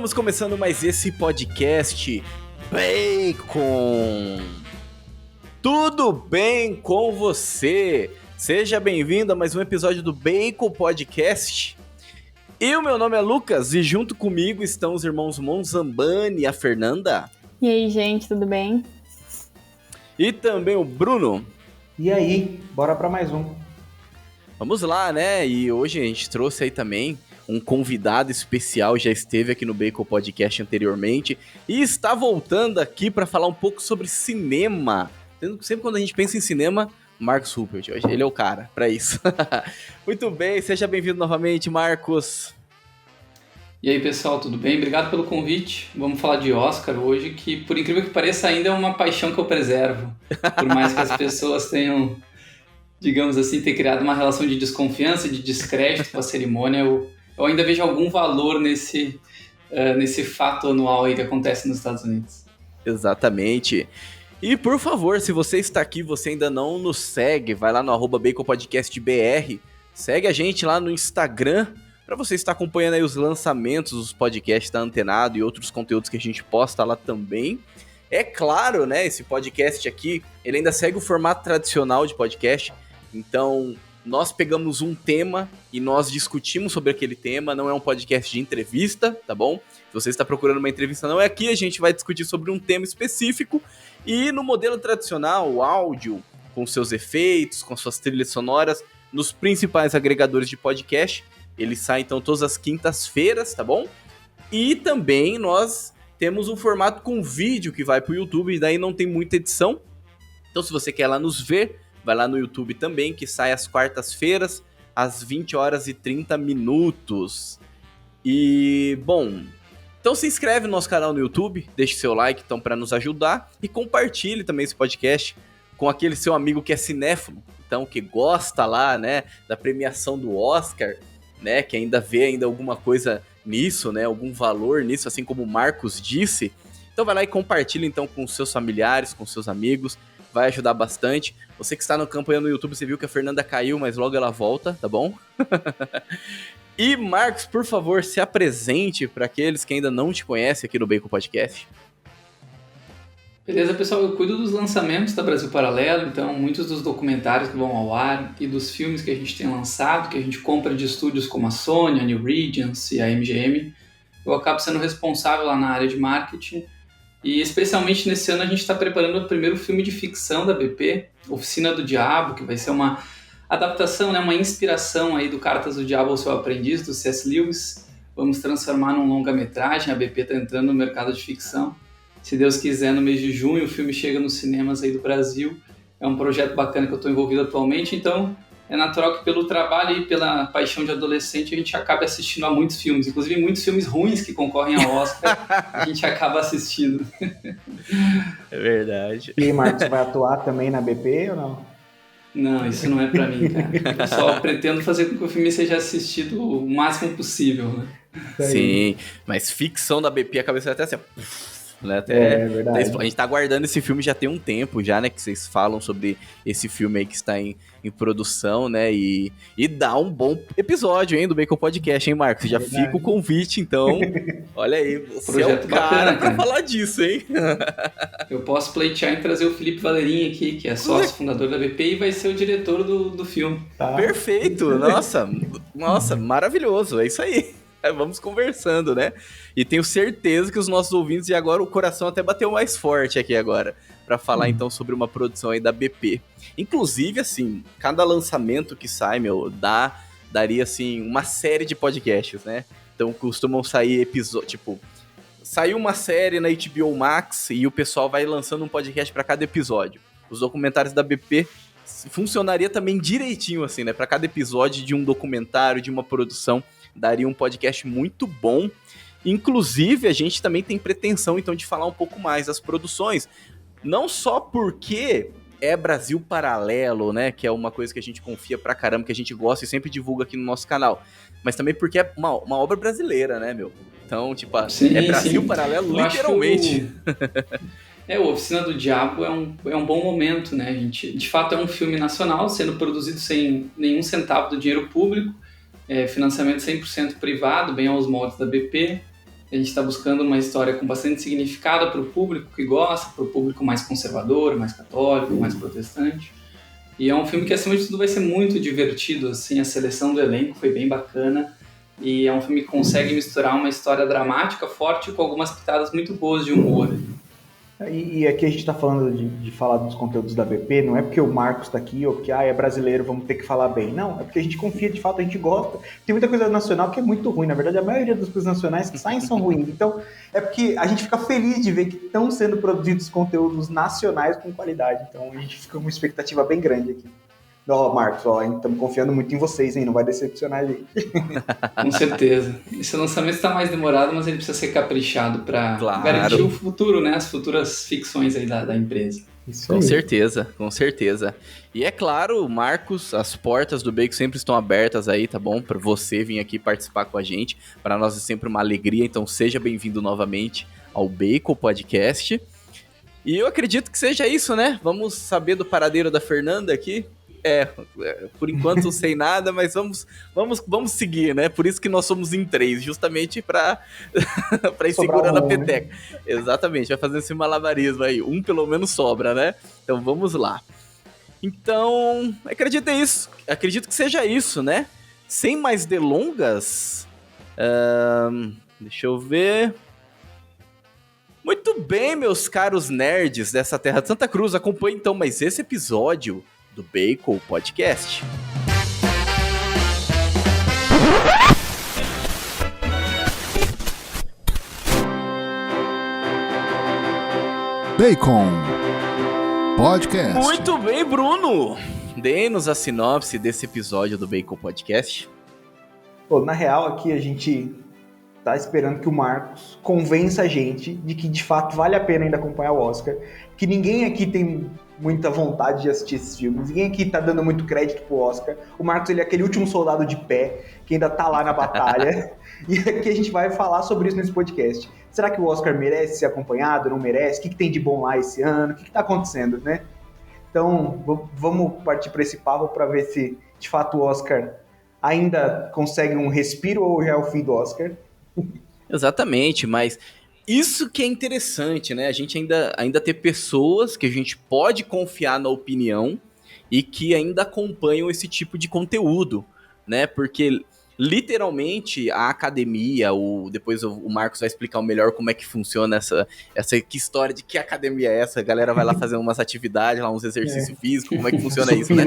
Estamos começando mais esse podcast Bacon. Tudo bem com você? Seja bem-vindo a mais um episódio do Bacon Podcast. E o meu nome é Lucas e junto comigo estão os irmãos Monzambani e a Fernanda. E aí, gente, tudo bem? E também o Bruno. E aí, bora para mais um. Vamos lá, né? E hoje a gente trouxe aí também um convidado especial, já esteve aqui no Bacon Podcast anteriormente e está voltando aqui para falar um pouco sobre cinema. Sempre quando a gente pensa em cinema, Marcos Ruppert, hoje ele é o cara para isso. Muito bem, seja bem-vindo novamente, Marcos. E aí, pessoal, tudo bem? Obrigado pelo convite. Vamos falar de Oscar hoje, que por incrível que pareça ainda é uma paixão que eu preservo. Por mais que as pessoas tenham, digamos assim, ter criado uma relação de desconfiança, de descrédito com a cerimônia, eu ainda vejo algum valor nesse fato anual aí que acontece nos Estados Unidos. Exatamente. E por favor, se você está aqui e você ainda não nos segue, vai lá no @BaconPodcastBR, segue a gente lá no Instagram, para você estar acompanhando aí os lançamentos, os podcasts da Antenado e outros conteúdos que a gente posta lá também. É claro, né, esse podcast aqui, ele ainda segue o formato tradicional de podcast, então nós pegamos um tema e nós discutimos sobre aquele tema, não é um podcast de entrevista, tá bom? Se você está procurando uma entrevista, não é aqui, a gente vai discutir sobre um tema específico e no modelo tradicional, o áudio, com seus efeitos, com suas trilhas sonoras, nos principais agregadores de podcast, ele sai então todas as quintas-feiras, tá bom? E também nós temos um formato com vídeo que vai pro YouTube e daí não tem muita edição, então se você quer lá nos ver, vai lá no YouTube também, que sai às quartas-feiras, às 20h30. E, bom, então se inscreve no nosso canal no YouTube, deixe seu like então para nos ajudar e compartilhe também esse podcast com aquele seu amigo que é cinéfilo, então que gosta lá, né, da premiação do Oscar, né, que ainda vê ainda alguma coisa nisso, né, algum valor nisso, assim como o Marcos disse. Então vai lá e compartilha então com seus familiares, com seus amigos, vai ajudar bastante. Você que está no campanha no YouTube, você viu que a Fernanda caiu, mas logo ela volta, tá bom? E Marcos, por favor, se apresente para aqueles que ainda não te conhecem aqui no Bacon Podcast. Beleza, pessoal, eu cuido dos lançamentos da Brasil Paralelo, então muitos dos documentários que vão ao ar e dos filmes que a gente tem lançado, que a gente compra de estúdios como a Sony, a New Regency, a MGM, eu acabo sendo responsável lá na área de marketing. E especialmente nesse ano a gente está preparando o primeiro filme de ficção da BP, Oficina do Diabo, que vai ser uma adaptação, né, uma inspiração aí do Cartas do Diabo ao Seu Aprendiz, do C.S. Lewis. Vamos transformar num longa-metragem, a BP está entrando no mercado de ficção. Se Deus quiser, no mês de junho o filme chega nos cinemas aí do Brasil. É um projeto bacana que eu estou envolvido atualmente, então é natural que pelo trabalho e pela paixão de adolescente a gente acabe assistindo a muitos filmes, inclusive muitos filmes ruins que concorrem ao Oscar, a gente acaba assistindo. É verdade. E Marcos vai atuar também na BP ou não? Não, isso não é pra mim, cara. Eu só pretendo fazer com que o filme seja assistido o máximo possível, né? Sim, mas ficção da BP, a cabeça até assim, né? É verdade. A gente tá aguardando esse filme já tem um tempo já, né? Que vocês falam sobre esse filme aí que está em produção, né? E dá um bom episódio, hein? Do Bacon Podcast, hein, Marcos? Já fica o convite, então. Olha aí, você Projeto é o cara bacana, pra cara. falar disso, hein? Eu posso pleitear em trazer o Felipe Valerinho aqui, que é sócio fundador da BP e vai ser o diretor do filme. Tá. Perfeito! Nossa, maravilhoso, é isso aí. Vamos conversando, né? E tenho certeza que os nossos ouvintes, e agora o coração até bateu mais forte aqui agora, para falar então sobre uma produção aí da BP. Inclusive, assim, cada lançamento que sai, daria assim uma série de podcasts, né? Então costumam sair episódios, tipo, saiu uma série na HBO Max e o pessoal vai lançando um podcast para cada episódio. Os documentários da BP funcionaria também direitinho, assim, né? Para cada episódio de um documentário, de uma produção, daria um podcast muito bom. Inclusive, a gente também tem pretensão, então, de falar um pouco mais das produções. Não só porque é Brasil Paralelo, né? Que é uma coisa que a gente confia pra caramba, que a gente gosta e sempre divulga aqui no nosso canal. Mas também porque é uma obra brasileira, né, meu? Então, tipo, Sim, é Brasil sim. Paralelo, Eu literalmente. O Oficina do Diabo é um bom momento, né? De fato, é um filme nacional, sendo produzido sem nenhum centavo do dinheiro público, financiamento 100% privado, bem aos moldes da BP. A gente está buscando uma história com bastante significado para o público que gosta, para o público mais conservador, mais católico, mais protestante. E é um filme que, acima de tudo, vai ser muito divertido, assim, a seleção do elenco foi bem bacana. E é um filme que consegue misturar uma história dramática forte com algumas pitadas muito boas de humor. E aqui a gente está falando de falar dos conteúdos da BP, não é porque o Marcos está aqui ou porque é brasileiro, vamos ter que falar bem. Não, é porque a gente confia, de fato, a gente gosta. Tem muita coisa nacional que é muito ruim. Na verdade, a maioria das coisas nacionais que saem são ruins. Então, é porque a gente fica feliz de ver que estão sendo produzidos conteúdos nacionais com qualidade. Então, a gente fica com uma expectativa bem grande aqui. Ó, Marcos, estamos confiando muito em vocês, hein? Não vai decepcionar a gente. Com certeza. Esse lançamento está mais demorado, mas ele precisa ser caprichado para garantir o futuro, né? As futuras ficções aí da empresa. Isso com aí. Com certeza. E é claro, Marcos, as portas do Bacon sempre estão abertas aí, tá bom? Para você vir aqui participar com a gente. Para nós é sempre uma alegria, então seja bem-vindo novamente ao Bacon Podcast. E eu acredito que seja isso, né? Vamos saber do paradeiro da Fernanda aqui. Por enquanto não sei nada, mas vamos seguir, né? Por isso que nós somos em 3, justamente pra ir segurando a peteca. Né? Exatamente, vai fazer esse malabarismo aí. Um pelo menos sobra, né? Então vamos lá. Então, acredito que seja isso, né? Sem mais delongas, deixa eu ver. Muito bem, meus caros nerds dessa terra de Santa Cruz, acompanhe então mais esse episódio do Bacon Podcast. Bacon Podcast. Muito bem, Bruno. Dê-nos a sinopse desse episódio do Bacon Podcast. Na real, aqui a gente tá esperando que o Marcos convença a gente de que, de fato, vale a pena ainda acompanhar o Oscar, que ninguém aqui tem muita vontade de assistir esses filmes, ninguém aqui tá dando muito crédito pro Oscar. O Marcos, ele é aquele último soldado de pé, que ainda tá lá na batalha, e aqui a gente vai falar sobre isso nesse podcast. Será que o Oscar merece ser acompanhado, não merece? O que tem de bom lá esse ano? O que tá acontecendo, né? Então, vamos partir para esse papo para ver se, de fato, o Oscar ainda consegue um respiro ou já é o fim do Oscar. Exatamente, mas isso que é interessante, né? A gente ainda ter pessoas que a gente pode confiar na opinião e que ainda acompanham esse tipo de conteúdo, né? Porque literalmente a academia, depois o Marcos vai explicar melhor como é que funciona que história de que academia é essa, a galera vai lá fazer umas atividades, lá uns exercícios físicos, como é que funciona isso, né?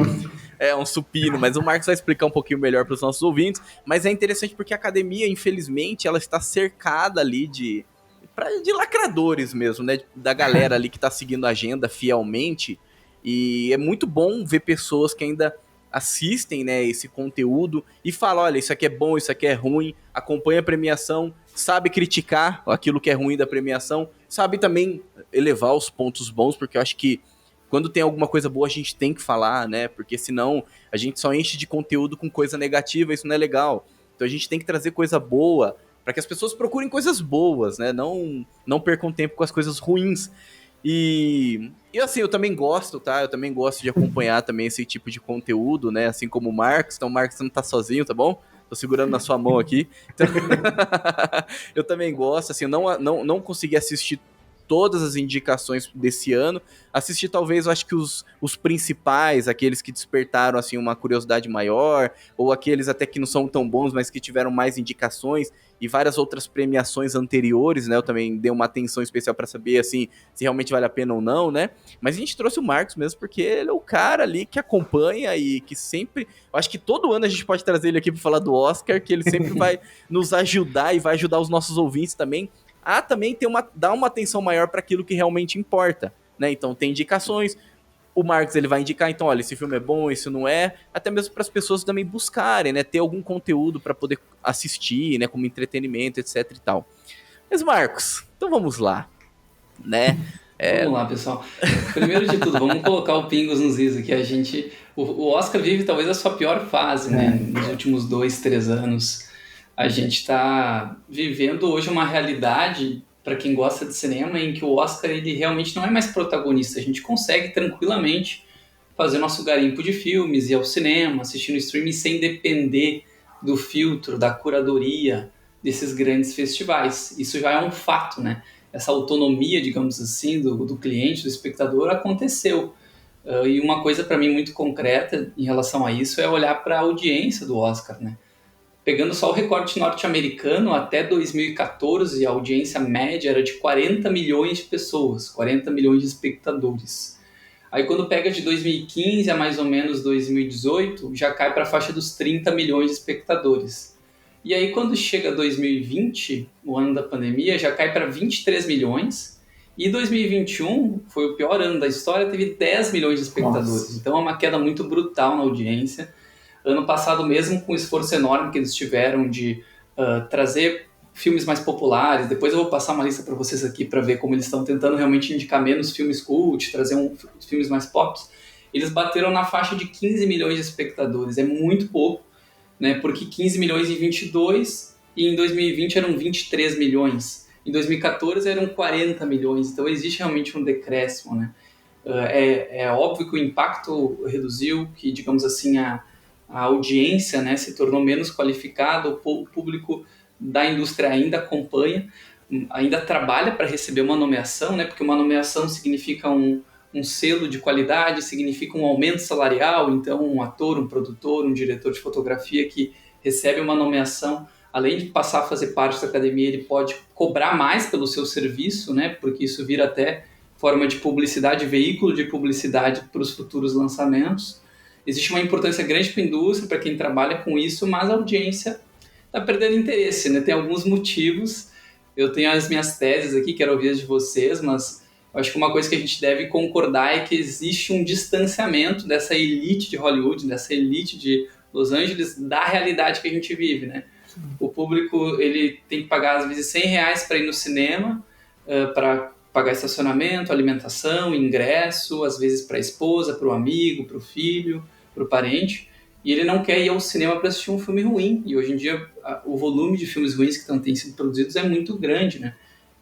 É um supino, mas o Marcos vai explicar um pouquinho melhor para os nossos ouvintes, mas é interessante porque a academia, infelizmente, ela está cercada ali de lacradores mesmo, né? Da galera ali que tá seguindo a agenda fielmente. E é muito bom ver pessoas que ainda assistem, né, esse conteúdo e falam, olha, isso aqui é bom, isso aqui é ruim, acompanha a premiação, sabe criticar aquilo que é ruim da premiação, sabe também elevar os pontos bons, porque eu acho que quando tem alguma coisa boa a gente tem que falar, né? Porque senão a gente só enche de conteúdo com coisa negativa, isso não é legal. Então a gente tem que trazer coisa boa, para que as pessoas procurem coisas boas, né? Não percam tempo com as coisas ruins. E assim, eu também gosto, tá? Eu também gosto de acompanhar também esse tipo de conteúdo, né? Assim como o Marcos. Então o Marcos não tá sozinho, tá bom? Tô segurando na sua mão aqui. Então, eu também gosto, assim, não consegui assistir todas as indicações desse ano. Assisti talvez, eu acho que os principais, aqueles que despertaram assim uma curiosidade maior, ou aqueles até que não são tão bons, mas que tiveram mais indicações, e várias outras premiações anteriores, né? Eu também dei uma atenção especial para saber assim se realmente vale a pena ou não, né? Mas a gente trouxe o Marcos mesmo porque ele é o cara ali que acompanha e que sempre, eu acho que todo ano a gente pode trazer ele aqui para falar do Oscar, que ele sempre vai nos ajudar e vai ajudar os nossos ouvintes também a também dar uma atenção maior para aquilo que realmente importa, né? Então tem indicações, o Marcos ele vai indicar, então olha, esse filme é bom, esse não é, até mesmo para as pessoas também buscarem, né? Ter algum conteúdo para poder assistir, né? Como entretenimento, etc e tal. Mas Marcos, então vamos lá, né? Vamos lá, pessoal. Primeiro de tudo, vamos colocar o pingos nos is aqui. O Oscar vive talvez a sua pior fase, né? Nos últimos 2, 3 anos. A gente está vivendo hoje uma realidade, para quem gosta de cinema, em que o Oscar ele realmente não é mais protagonista. A gente consegue tranquilamente fazer nosso garimpo de filmes, ir ao cinema, assistir no streaming sem depender do filtro, da curadoria, desses grandes festivais. Isso já é um fato, né? Essa autonomia, digamos assim, do cliente, do espectador, aconteceu. E uma coisa para mim muito concreta em relação a isso é olhar para a audiência do Oscar, né? Pegando só o recorte norte-americano, até 2014 a audiência média era de 40 milhões de pessoas, 40 milhões de espectadores. Aí quando pega de 2015 a mais ou menos 2018, já cai para a faixa dos 30 milhões de espectadores. E aí quando chega 2020, o ano da pandemia, já cai para 23 milhões. E 2021, foi o pior ano da história, teve 10 milhões de espectadores. Nossa. Então é uma queda muito brutal na audiência. Ano passado, mesmo com o esforço enorme que eles tiveram de trazer filmes mais populares, depois eu vou passar uma lista para vocês aqui para ver como eles estão tentando realmente indicar menos filmes cult, trazer filmes mais pop, eles bateram na faixa de 15 milhões de espectadores. É muito pouco, né? Porque 15 milhões em 22 e em 2020 eram 23 milhões. Em 2014 eram 40 milhões, então existe realmente um decréscimo, né? É óbvio que o impacto reduziu, que, digamos assim, a audiência, né, se tornou menos qualificada, o público da indústria ainda acompanha, ainda trabalha para receber uma nomeação, né, porque uma nomeação significa um selo de qualidade, significa um aumento salarial. Então um ator, um produtor, um diretor de fotografia que recebe uma nomeação, além de passar a fazer parte da academia, ele pode cobrar mais pelo seu serviço, né, porque isso vira até forma de publicidade, veículo de publicidade para os futuros lançamentos. Existe uma importância grande para a indústria, para quem trabalha com isso, mas a audiência está perdendo interesse, né? Tem alguns motivos. Eu tenho as minhas teses aqui, quero ouvir as de vocês, mas eu acho que uma coisa que a gente deve concordar é que existe um distanciamento dessa elite de Hollywood, dessa elite de Los Angeles, da realidade que a gente vive, né? O público, ele tem que pagar às vezes R$100 para ir no cinema, para pagar estacionamento, alimentação, ingresso, às vezes para a esposa, para o amigo, para o filho, para o parente, e ele não quer ir ao cinema para assistir um filme ruim. E hoje em dia o volume de filmes ruins que têm sido produzidos é muito grande, né?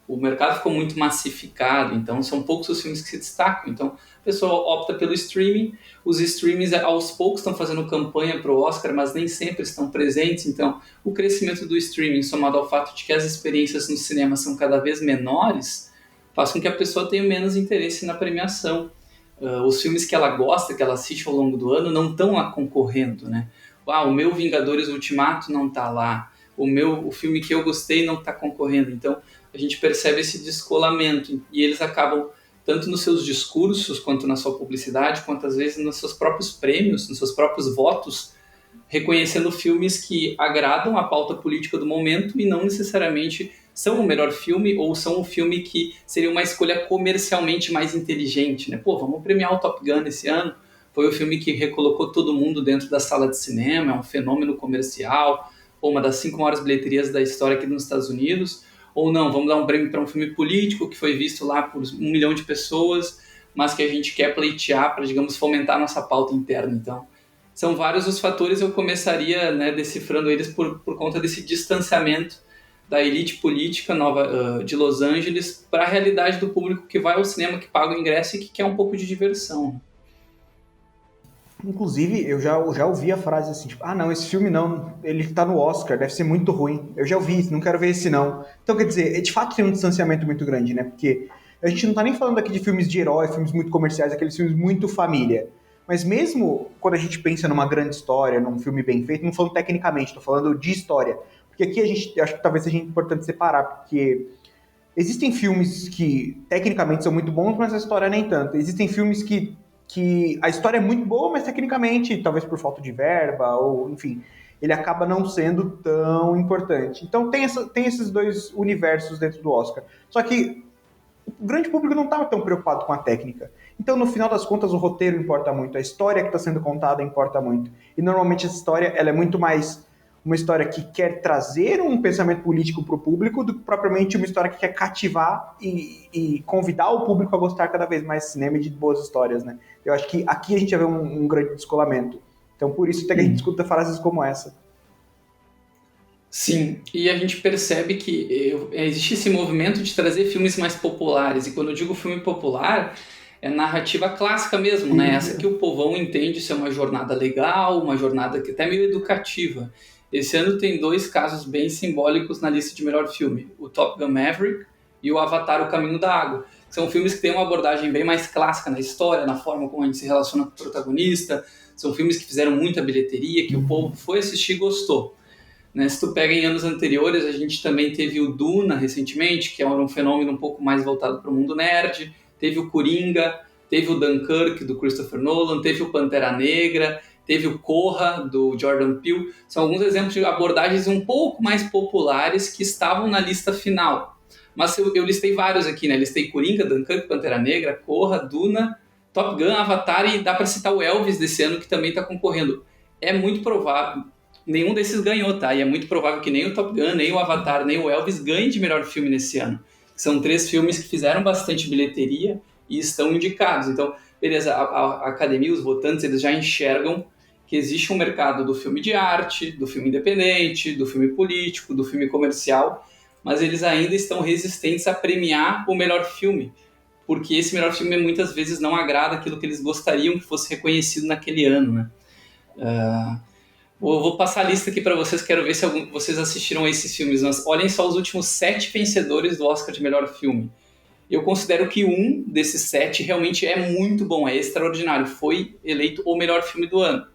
O mercado ficou muito massificado, então são poucos os filmes que se destacam. Então a pessoa opta pelo streaming. Os streamings aos poucos estão fazendo campanha para o Oscar, mas nem sempre estão presentes. Então o crescimento do streaming, somado ao fato de que as experiências no cinema são cada vez menores, faz com que a pessoa tenha menos interesse na premiação. Os filmes que ela gosta, que ela assiste ao longo do ano, não estão lá concorrendo, né? O meu Vingadores Ultimato não está lá, o filme que eu gostei não está concorrendo. Então a gente percebe esse descolamento, e eles acabam, tanto nos seus discursos, quanto na sua publicidade, quanto às vezes nos seus próprios prêmios, nos seus próprios votos, reconhecendo filmes que agradam a pauta política do momento e não necessariamente são o melhor filme, ou são o filme que seria uma escolha comercialmente mais inteligente, né? Vamos premiar o Top Gun esse ano, foi o filme que recolocou todo mundo dentro da sala de cinema, é um fenômeno comercial, ou uma das 5 maiores bilheterias da história aqui nos Estados Unidos, ou não, vamos dar um prêmio para um filme político que foi visto lá por 1 milhão de pessoas, mas que a gente quer pleitear para, digamos, fomentar a nossa pauta interna. Então, são vários os fatores. Eu começaria, né, decifrando eles por conta desse distanciamento da elite política de Los Angeles para a realidade do público que vai ao cinema, que paga o ingresso e que quer um pouco de diversão. Inclusive, eu já ouvi a frase assim, tipo, não, esse filme não, ele tá no Oscar, deve ser muito ruim. Eu já ouvi isso, não quero ver esse não. Então, quer dizer, de fato tem um distanciamento muito grande, né? Porque a gente não tá nem falando aqui de filmes de herói, filmes muito comerciais, aqueles filmes muito família. Mas mesmo quando a gente pensa numa grande história, num filme bem feito, não falando tecnicamente, tô falando de história. Porque aqui eu acho que talvez seja importante separar, porque existem filmes que tecnicamente são muito bons, mas a história nem tanto. Existem filmes que a história é muito boa, mas tecnicamente, talvez por falta de verba, ou enfim, ele acaba não sendo tão importante. Então tem esses dois universos dentro do Oscar. Só que o grande público não estava tão preocupado com a técnica. Então, no final das contas, o roteiro importa muito, a história que está sendo contada importa muito. E normalmente essa história ela é muito mais uma história que quer trazer um pensamento político para o público do que propriamente uma história que quer cativar e convidar o público a gostar cada vez mais de cinema e de boas histórias, né? Eu acho que aqui a gente já vê um grande descolamento. Então, por isso até que a gente escuta frases como essa. Sim, e a gente percebe que existe esse movimento de trazer filmes mais populares. E quando eu digo filme popular, é narrativa clássica mesmo, né? Essa que o povão entende ser uma jornada legal, uma jornada que até meio educativa. esse ano tem 2 casos bem simbólicos na lista de melhor filme. O Top Gun Maverick e o Avatar, O Caminho da Água. São filmes que têm uma abordagem bem mais clássica na história, na forma como a gente se relaciona com o protagonista. São filmes que fizeram muita bilheteria, que o povo foi assistir e gostou. Né? Se tu pega em anos anteriores, a gente também teve o Duna recentemente, que era um fenômeno um pouco mais voltado para o mundo nerd. Teve o Coringa, teve o Dunkirk, do Christopher Nolan, teve o Pantera Negra, teve o Corra, do Jordan Peele. São alguns exemplos de abordagens um pouco mais populares que estavam na lista final. Mas eu listei vários aqui, né? Listei Coringa, Dunkirk, Pantera Negra, Corra, Duna, Top Gun, Avatar, e dá para citar o Elvis desse ano, que também está concorrendo. É muito provável, nenhum desses ganhou, tá? E é muito provável que nem o Top Gun, nem o Avatar, nem o Elvis ganhem de melhor filme nesse ano. São 3 filmes que fizeram bastante bilheteria e estão indicados. Então, beleza, a academia, os votantes, eles já enxergam que existe um mercado do filme de arte, do filme independente, do filme político, do filme comercial, mas eles ainda estão resistentes a premiar o melhor filme, porque esse melhor filme muitas vezes não agrada aquilo que eles gostariam que fosse reconhecido naquele ano, né? Vou passar a lista aqui para vocês, quero ver se vocês assistiram a esses filmes. Mas olhem só os últimos 7 vencedores do Oscar de melhor filme. Eu considero que um desses 7 realmente é muito bom, é extraordinário. Foi eleito o melhor filme do ano,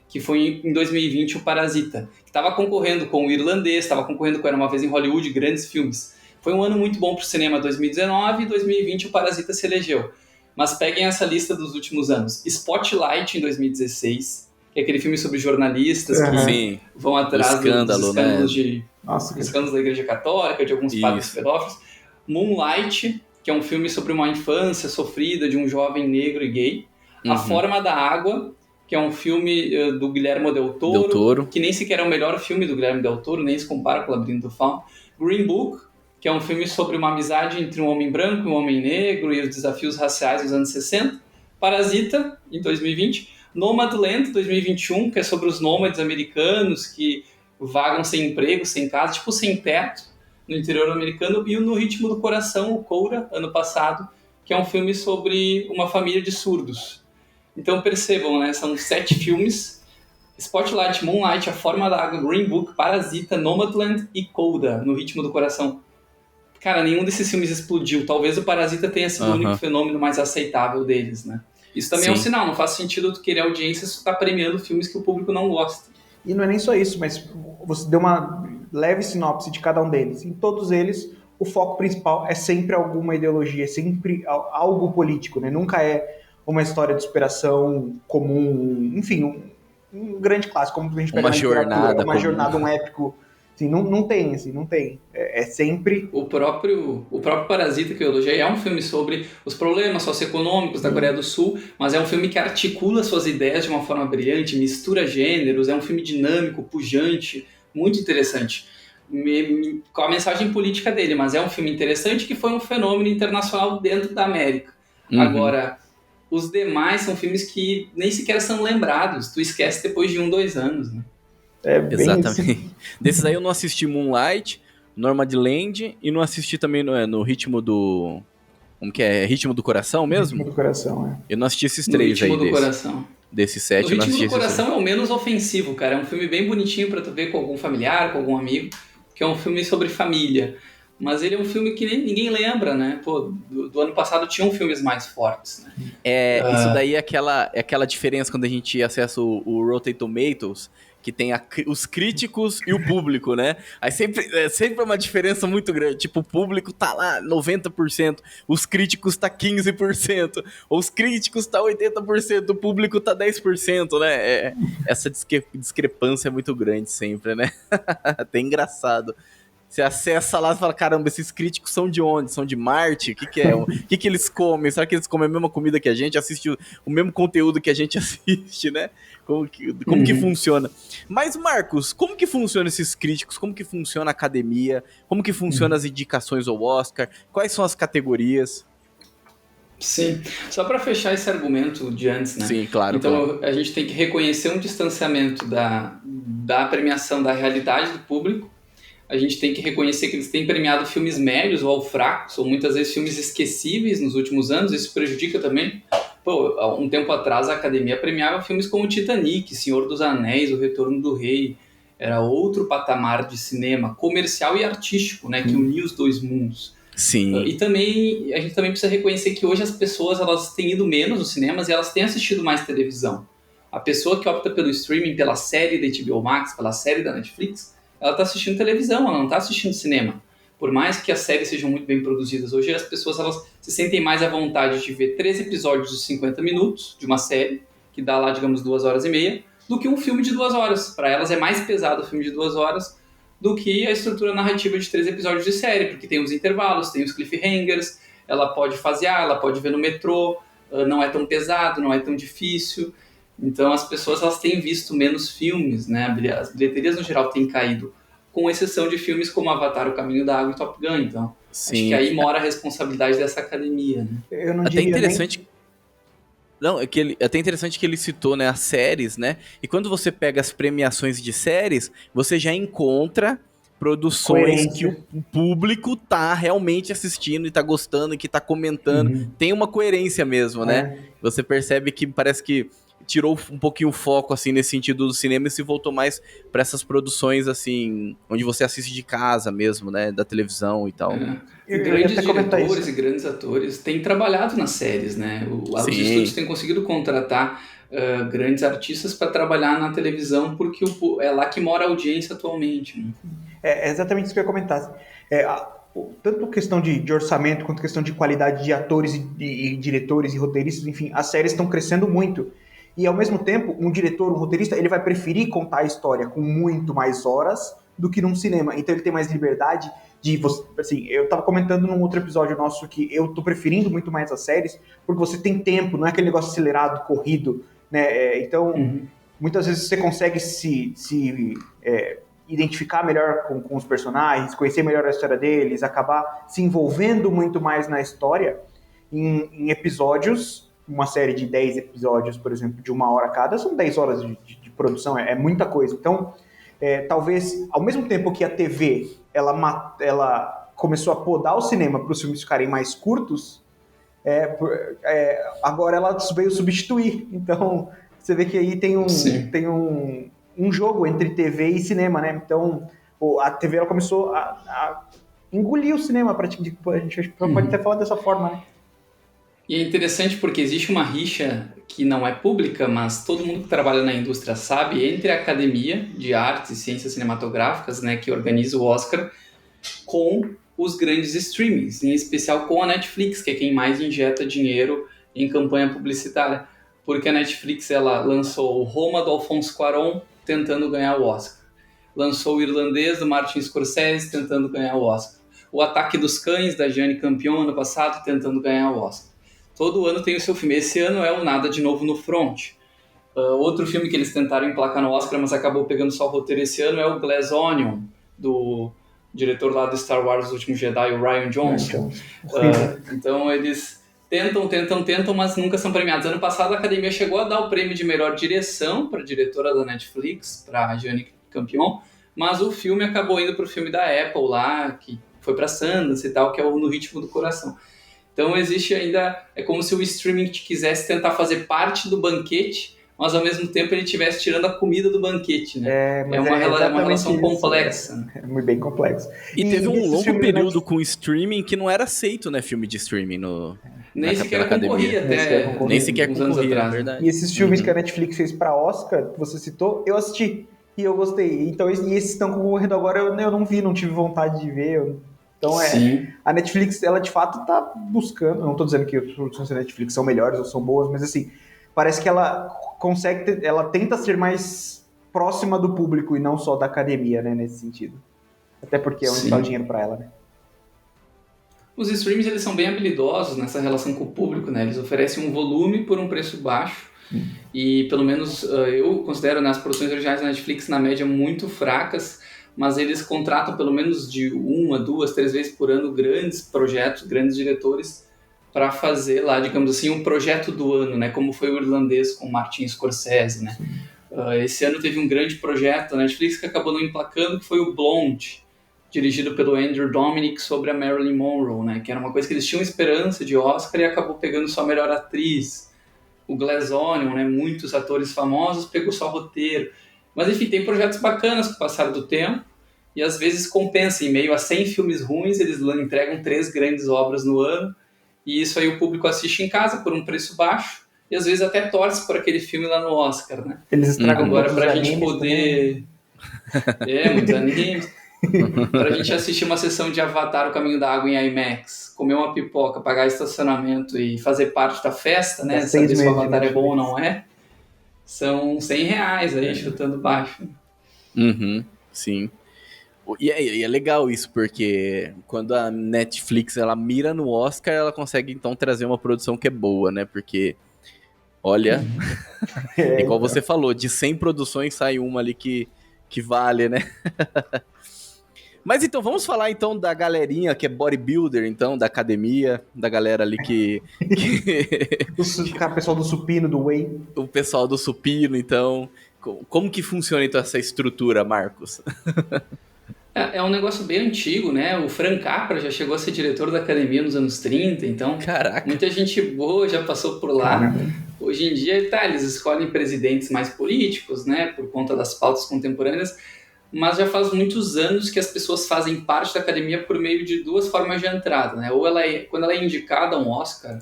que foi em 2020 o Parasita, que estava concorrendo com o Irlandês, estava concorrendo com Era Uma Vez em Hollywood, grandes filmes. Foi um ano muito bom para o cinema, 2019, e 2020 o Parasita se elegeu. Mas peguem essa lista dos últimos anos. Spotlight, em 2016, que é aquele filme sobre jornalistas que vão atrás dos escândalos, né? Escândalos da Igreja Católica, de alguns padres pedófilos. Moonlight, que é um filme sobre uma infância sofrida de um jovem negro e gay. A Forma da Água, que é um filme do Guillermo del Toro, que nem sequer é o melhor filme do Guillermo del Toro, nem se compara com o Labirinto do Fauno. Green Book, que é um filme sobre uma amizade entre um homem branco e um homem negro e os desafios raciais dos anos 60. Parasita, em 2020. Nomadland, 2021, que é sobre os nômades americanos que vagam sem emprego, sem casa, tipo sem teto, no interior americano. E o No Ritmo do Coração, o Coura, ano passado, que é um filme sobre uma família de surdos. Então percebam, né? São 7 filmes: Spotlight, Moonlight, A Forma da Água, Green Book, Parasita, Nomadland e Coda, No Ritmo do Coração. Cara, nenhum desses filmes explodiu. Talvez o Parasita tenha sido o único fenômeno mais aceitável deles, né? Isso também é um sinal, não faz sentido tu querer audiência se tu tá premiando filmes que o público não gosta. E não é nem só isso, mas você deu uma leve sinopse de cada um deles. Em todos eles, o foco principal é sempre alguma ideologia, é sempre algo político, né? Nunca é uma história de superação comum, enfim, um grande clássico, como a gente pega na literatura, uma jornada, um épico. Assim, não tem. É sempre... O próprio Parasita, que eu elogiei, é um filme sobre os problemas socioeconômicos da Coreia do Sul, mas é um filme que articula suas ideias de uma forma brilhante, mistura gêneros, é um filme dinâmico, pujante, muito interessante. Com a mensagem política dele, mas é um filme interessante que foi um fenômeno internacional dentro da América. Agora, os demais são filmes que nem sequer são lembrados, tu esquece depois de 1-2 anos, né? Exatamente. Desses aí eu não assisti Moonlight, Nomadland e não assisti também no Ritmo do... Como que é? Ritmo do Coração mesmo? Ritmo do Coração, é. Eu não assisti esses 3 aí. Ritmo do Coração. Desses 7 eu não assisti. O Ritmo do Coração é o menos ofensivo, cara. É um filme bem bonitinho pra tu ver com algum familiar, com algum amigo, que é um filme sobre família. Mas ele é um filme que ninguém lembra, né? Pô, do ano passado tinham filmes mais fortes, né? Isso daí é aquela diferença quando a gente acessa o Rotten Tomatoes, que tem os críticos e o público, né? Aí sempre é uma diferença muito grande. Tipo, o público tá lá 90%, os críticos tá 15%, os críticos tá 80%, o público tá 10%, né? Essa discrepância é muito grande sempre, né? Até engraçado. Você acessa lá e fala, caramba, esses críticos são de onde? São de Marte? O que é? O que eles comem? Será que eles comem a mesma comida que a gente? Assiste o mesmo conteúdo que a gente assiste, né? Como que funciona? Mas, Marcos, como que funcionam esses críticos? Como que funciona a academia? Como que funcionam as indicações ao Oscar? Quais são as categorias? Sim, só para fechar esse argumento de antes, né? Sim, claro. Então, a gente tem que reconhecer um distanciamento da premiação da realidade do público. A gente tem que reconhecer que eles têm premiado filmes médios ou fracos, ou muitas vezes filmes esquecíveis nos últimos anos. Isso prejudica também. Pô, há um tempo atrás a academia premiava filmes como Titanic, Senhor dos Anéis, O Retorno do Rei. Era outro patamar de cinema comercial e artístico, né, que unia os dois mundos. Sim. E também, a gente também precisa reconhecer que hoje as pessoas elas têm ido menos aos cinemas e elas têm assistido mais televisão. A pessoa que opta pelo streaming, pela série da HBO Max, pela série da Netflix, ela está assistindo televisão, ela não está assistindo cinema. Por mais que as séries sejam muito bem produzidas, hoje as pessoas elas se sentem mais à vontade de ver 3 episódios de 50 minutos de uma série, que dá lá, digamos, 2 horas e meia, do que um filme de 2 horas. Para elas é mais pesado o filme de 2 horas do que a estrutura narrativa de 3 episódios de série, porque tem os intervalos, tem os cliffhangers, ela pode fasear, ela pode ver no metrô, não é tão pesado, não é tão difícil. Então as pessoas elas têm visto menos filmes, né? As bilheterias no geral têm caído, com exceção de filmes como Avatar, O Caminho da Água e Top Gun. Então Sim. acho que aí mora a responsabilidade dessa academia, né? Eu não Até diria interessante. Não, é que até interessante que ele citou, né, as séries, né? E quando você pega as premiações de séries, você já encontra produções que o público tá realmente assistindo e tá gostando e que tá comentando. Tem uma coerência mesmo, né? Você percebe que parece que tirou um pouquinho o foco, assim, nesse sentido do cinema e se voltou mais pra essas produções, assim, onde você assiste de casa mesmo, né? Da televisão e tal. Grandes diretores e grandes atores têm trabalhado nas séries, né? Os estúdios têm conseguido contratar grandes artistas para trabalhar na televisão porque é lá que mora a audiência atualmente, né? É exatamente isso que eu ia comentar. Tanto questão de orçamento quanto questão de qualidade de atores e diretores e roteiristas, enfim, as séries estão crescendo muito. E ao mesmo tempo, um diretor, um roteirista, ele vai preferir contar a história com muito mais horas do que num cinema. Então ele tem mais liberdade de você, assim, eu tava comentando num outro episódio nosso que eu tô preferindo muito mais as séries porque você tem tempo, não é aquele negócio acelerado, corrido, né? Então, muitas vezes você consegue se identificar melhor com os personagens, conhecer melhor a história deles, acabar se envolvendo muito mais na história em episódios. Uma série de 10 episódios, por exemplo, de 1 hora cada, são 10 horas de produção, é muita coisa. Então, talvez, ao mesmo tempo que a TV ela começou a podar o cinema para os filmes ficarem mais curtos, agora ela veio substituir. Então, você vê que aí tem um jogo entre TV e cinema, né? Então, a TV ela começou a engolir o cinema, praticamente. A gente pode até falar dessa forma, né? E é interessante porque existe uma rixa que não é pública, mas todo mundo que trabalha na indústria sabe, entre a Academia de Artes e Ciências Cinematográficas, né, que organiza o Oscar, com os grandes streamings, em especial com a Netflix, que é quem mais injeta dinheiro em campanha publicitária. Porque a Netflix ela lançou o Roma, do Alfonso Cuarón, tentando ganhar o Oscar. Lançou o Irlandês, do Martin Scorsese, tentando ganhar o Oscar. O Ataque dos Cães, da Jane Campion, ano passado, tentando ganhar o Oscar. Todo ano tem o seu filme. Esse ano é o Nada de Novo no Front. Outro filme que eles tentaram emplacar no Oscar, mas acabou pegando só o roteiro esse ano, é o Glass Onion, do diretor lá do Star Wars, O Último Jedi, o Rian Johnson. Então eles tentam, mas nunca são premiados. Ano passado a Academia chegou a dar o prêmio de melhor direção para a diretora da Netflix, para a Jane Campion, mas o filme acabou indo para o filme da Apple lá, que foi para Sundance e tal, que é o No Ritmo do Coração. Então existe ainda, é como se o streaming quisesse tentar fazer parte do banquete, mas ao mesmo tempo ele estivesse tirando a comida do banquete, né? É uma relação complexa. Né? É muito bem complexo. E teve um longo período com streaming que não era aceito, né, filme de streaming nem sequer concorria até nem sequer uns anos concorria, atrás. Verdade. E esses filmes que a Netflix fez para Oscar, que você citou, eu assisti e eu gostei. Então, e esses estão concorrendo agora, eu não vi, não tive vontade de ver. Então, a Netflix, ela de fato tá buscando, não tô dizendo que as produções da Netflix são melhores ou são boas, mas assim, parece que ela consegue, ela tenta ser mais próxima do público e não só da academia, né, nesse sentido. Até porque é onde está o dinheiro para ela, né? Os streams, eles são bem habilidosos nessa relação com o público, né? Eles oferecem um volume por um preço baixo e, pelo menos, eu considero, né, as produções originais da Netflix, na média, muito fracas, mas eles contratam pelo menos de 1, 2, 3 vezes por ano grandes projetos, grandes diretores para fazer lá, digamos assim, um projeto do ano, né? Como foi o Irlandês com Martin Scorsese, né? Esse ano teve um grande projeto da Netflix que acabou não emplacando, que foi o Blonde, dirigido pelo Andrew Dominik, sobre a Marilyn Monroe, né? Que era uma coisa que eles tinham esperança de Oscar e acabou pegando só a melhor atriz. O Glass Onion, né? Muitos atores famosos, pegou só o roteiro. Mas enfim, tem projetos bacanas com o passar do tempo e às vezes compensa. Em meio a 100 filmes ruins, eles entregam 3 grandes obras no ano e isso aí o público assiste em casa por um preço baixo e às vezes até torce por aquele filme lá no Oscar, né? Eles estragam Agora, todos os pra gente animes poder... muitos animes. Pra gente assistir uma sessão de Avatar, O Caminho da Água em IMAX, comer uma pipoca, pagar estacionamento e fazer parte da festa, né? É 6 Saber se o meses de Avatar é bom ou Netflix. não é. São R$100 aí, chutando baixo. Uhum, sim. E é legal isso, porque quando a Netflix ela mira no Oscar, ela consegue então trazer uma produção que é boa, né? Porque, olha, igual Então. você falou, de 100 produções sai uma ali que vale, né? Mas então, vamos falar então da galerinha que é bodybuilder, então, da academia, da galera ali O pessoal do supino, do whey. o pessoal do supino, então. Como que funciona então essa estrutura, Marcos? É um negócio bem antigo, né? O Frank Capra já chegou a ser diretor da academia nos anos 30, então Caraca. muita gente boa já passou por lá. Caramba. Hoje em dia, eles escolhem presidentes mais políticos, né? Por conta das pautas contemporâneas, mas já faz muitos anos que as pessoas fazem parte da academia por meio de 2 formas de entrada, né? Ou quando ela é indicada a um Oscar,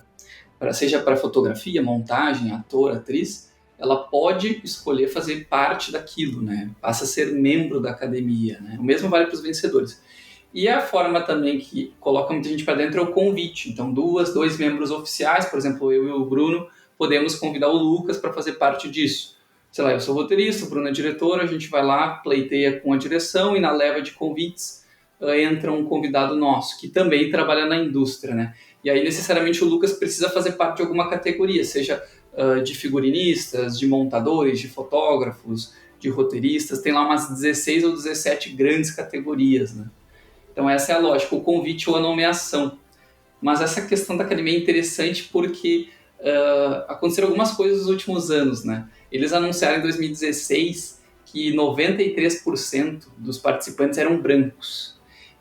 seja para fotografia, montagem, ator, atriz, ela pode escolher fazer parte daquilo, né? Passa a ser membro da academia, né? O mesmo vale para os vencedores. E a forma também que coloca muita gente para dentro é o convite. Então, 2 membros oficiais, por exemplo, eu e o Bruno, podemos convidar o Lucas para fazer parte disso. Sei lá, eu sou roteirista, o Bruno é diretor, a gente vai lá, pleiteia com a direção e na leva de convites entra um convidado nosso, que também trabalha na indústria, né? E aí, necessariamente, o Lucas precisa fazer parte de alguma categoria, seja de figurinistas, de montadores, de fotógrafos, de roteiristas. Tem lá umas 16 ou 17 grandes categorias, né? Então, essa é a lógica, o convite ou a nomeação. Mas essa questão da academia é interessante porque aconteceram algumas coisas nos últimos anos, né? Eles anunciaram em 2016 que 93% dos participantes eram brancos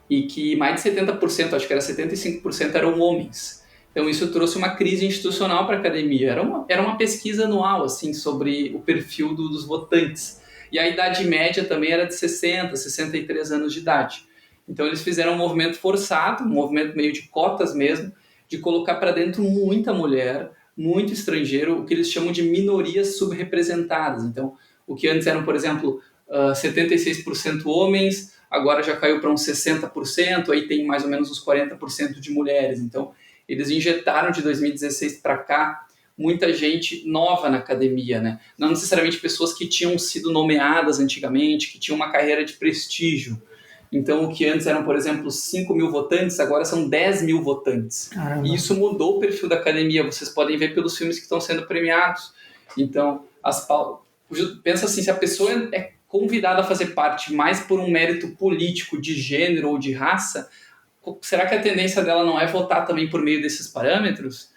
e que mais de 70%, acho que era 75%, eram homens. Então isso trouxe uma crise institucional para a academia. Era uma pesquisa anual assim, sobre o perfil dos votantes. E a idade média também era de 60, 63 anos de idade. Então eles fizeram um movimento forçado, um movimento meio de cotas mesmo, de colocar para dentro muita mulher, muito estrangeiro, o que eles chamam de minorias subrepresentadas. Então, o que antes eram, por exemplo, 76% homens, agora já caiu para uns 60%, aí tem mais ou menos uns 40% de mulheres. Então, eles injetaram de 2016 para cá muita gente nova na academia, né? Não necessariamente pessoas que tinham sido nomeadas antigamente, que tinham uma carreira de prestígio. Então, o que antes eram, por exemplo, 5 mil votantes, agora são 10 mil votantes. Caramba. E isso mudou o perfil da academia, vocês podem ver pelos filmes que estão sendo premiados. Então, pensa assim, se a pessoa é convidada a fazer parte mais por um mérito político, de gênero ou de raça, será que a tendência dela não é votar também por meio desses parâmetros?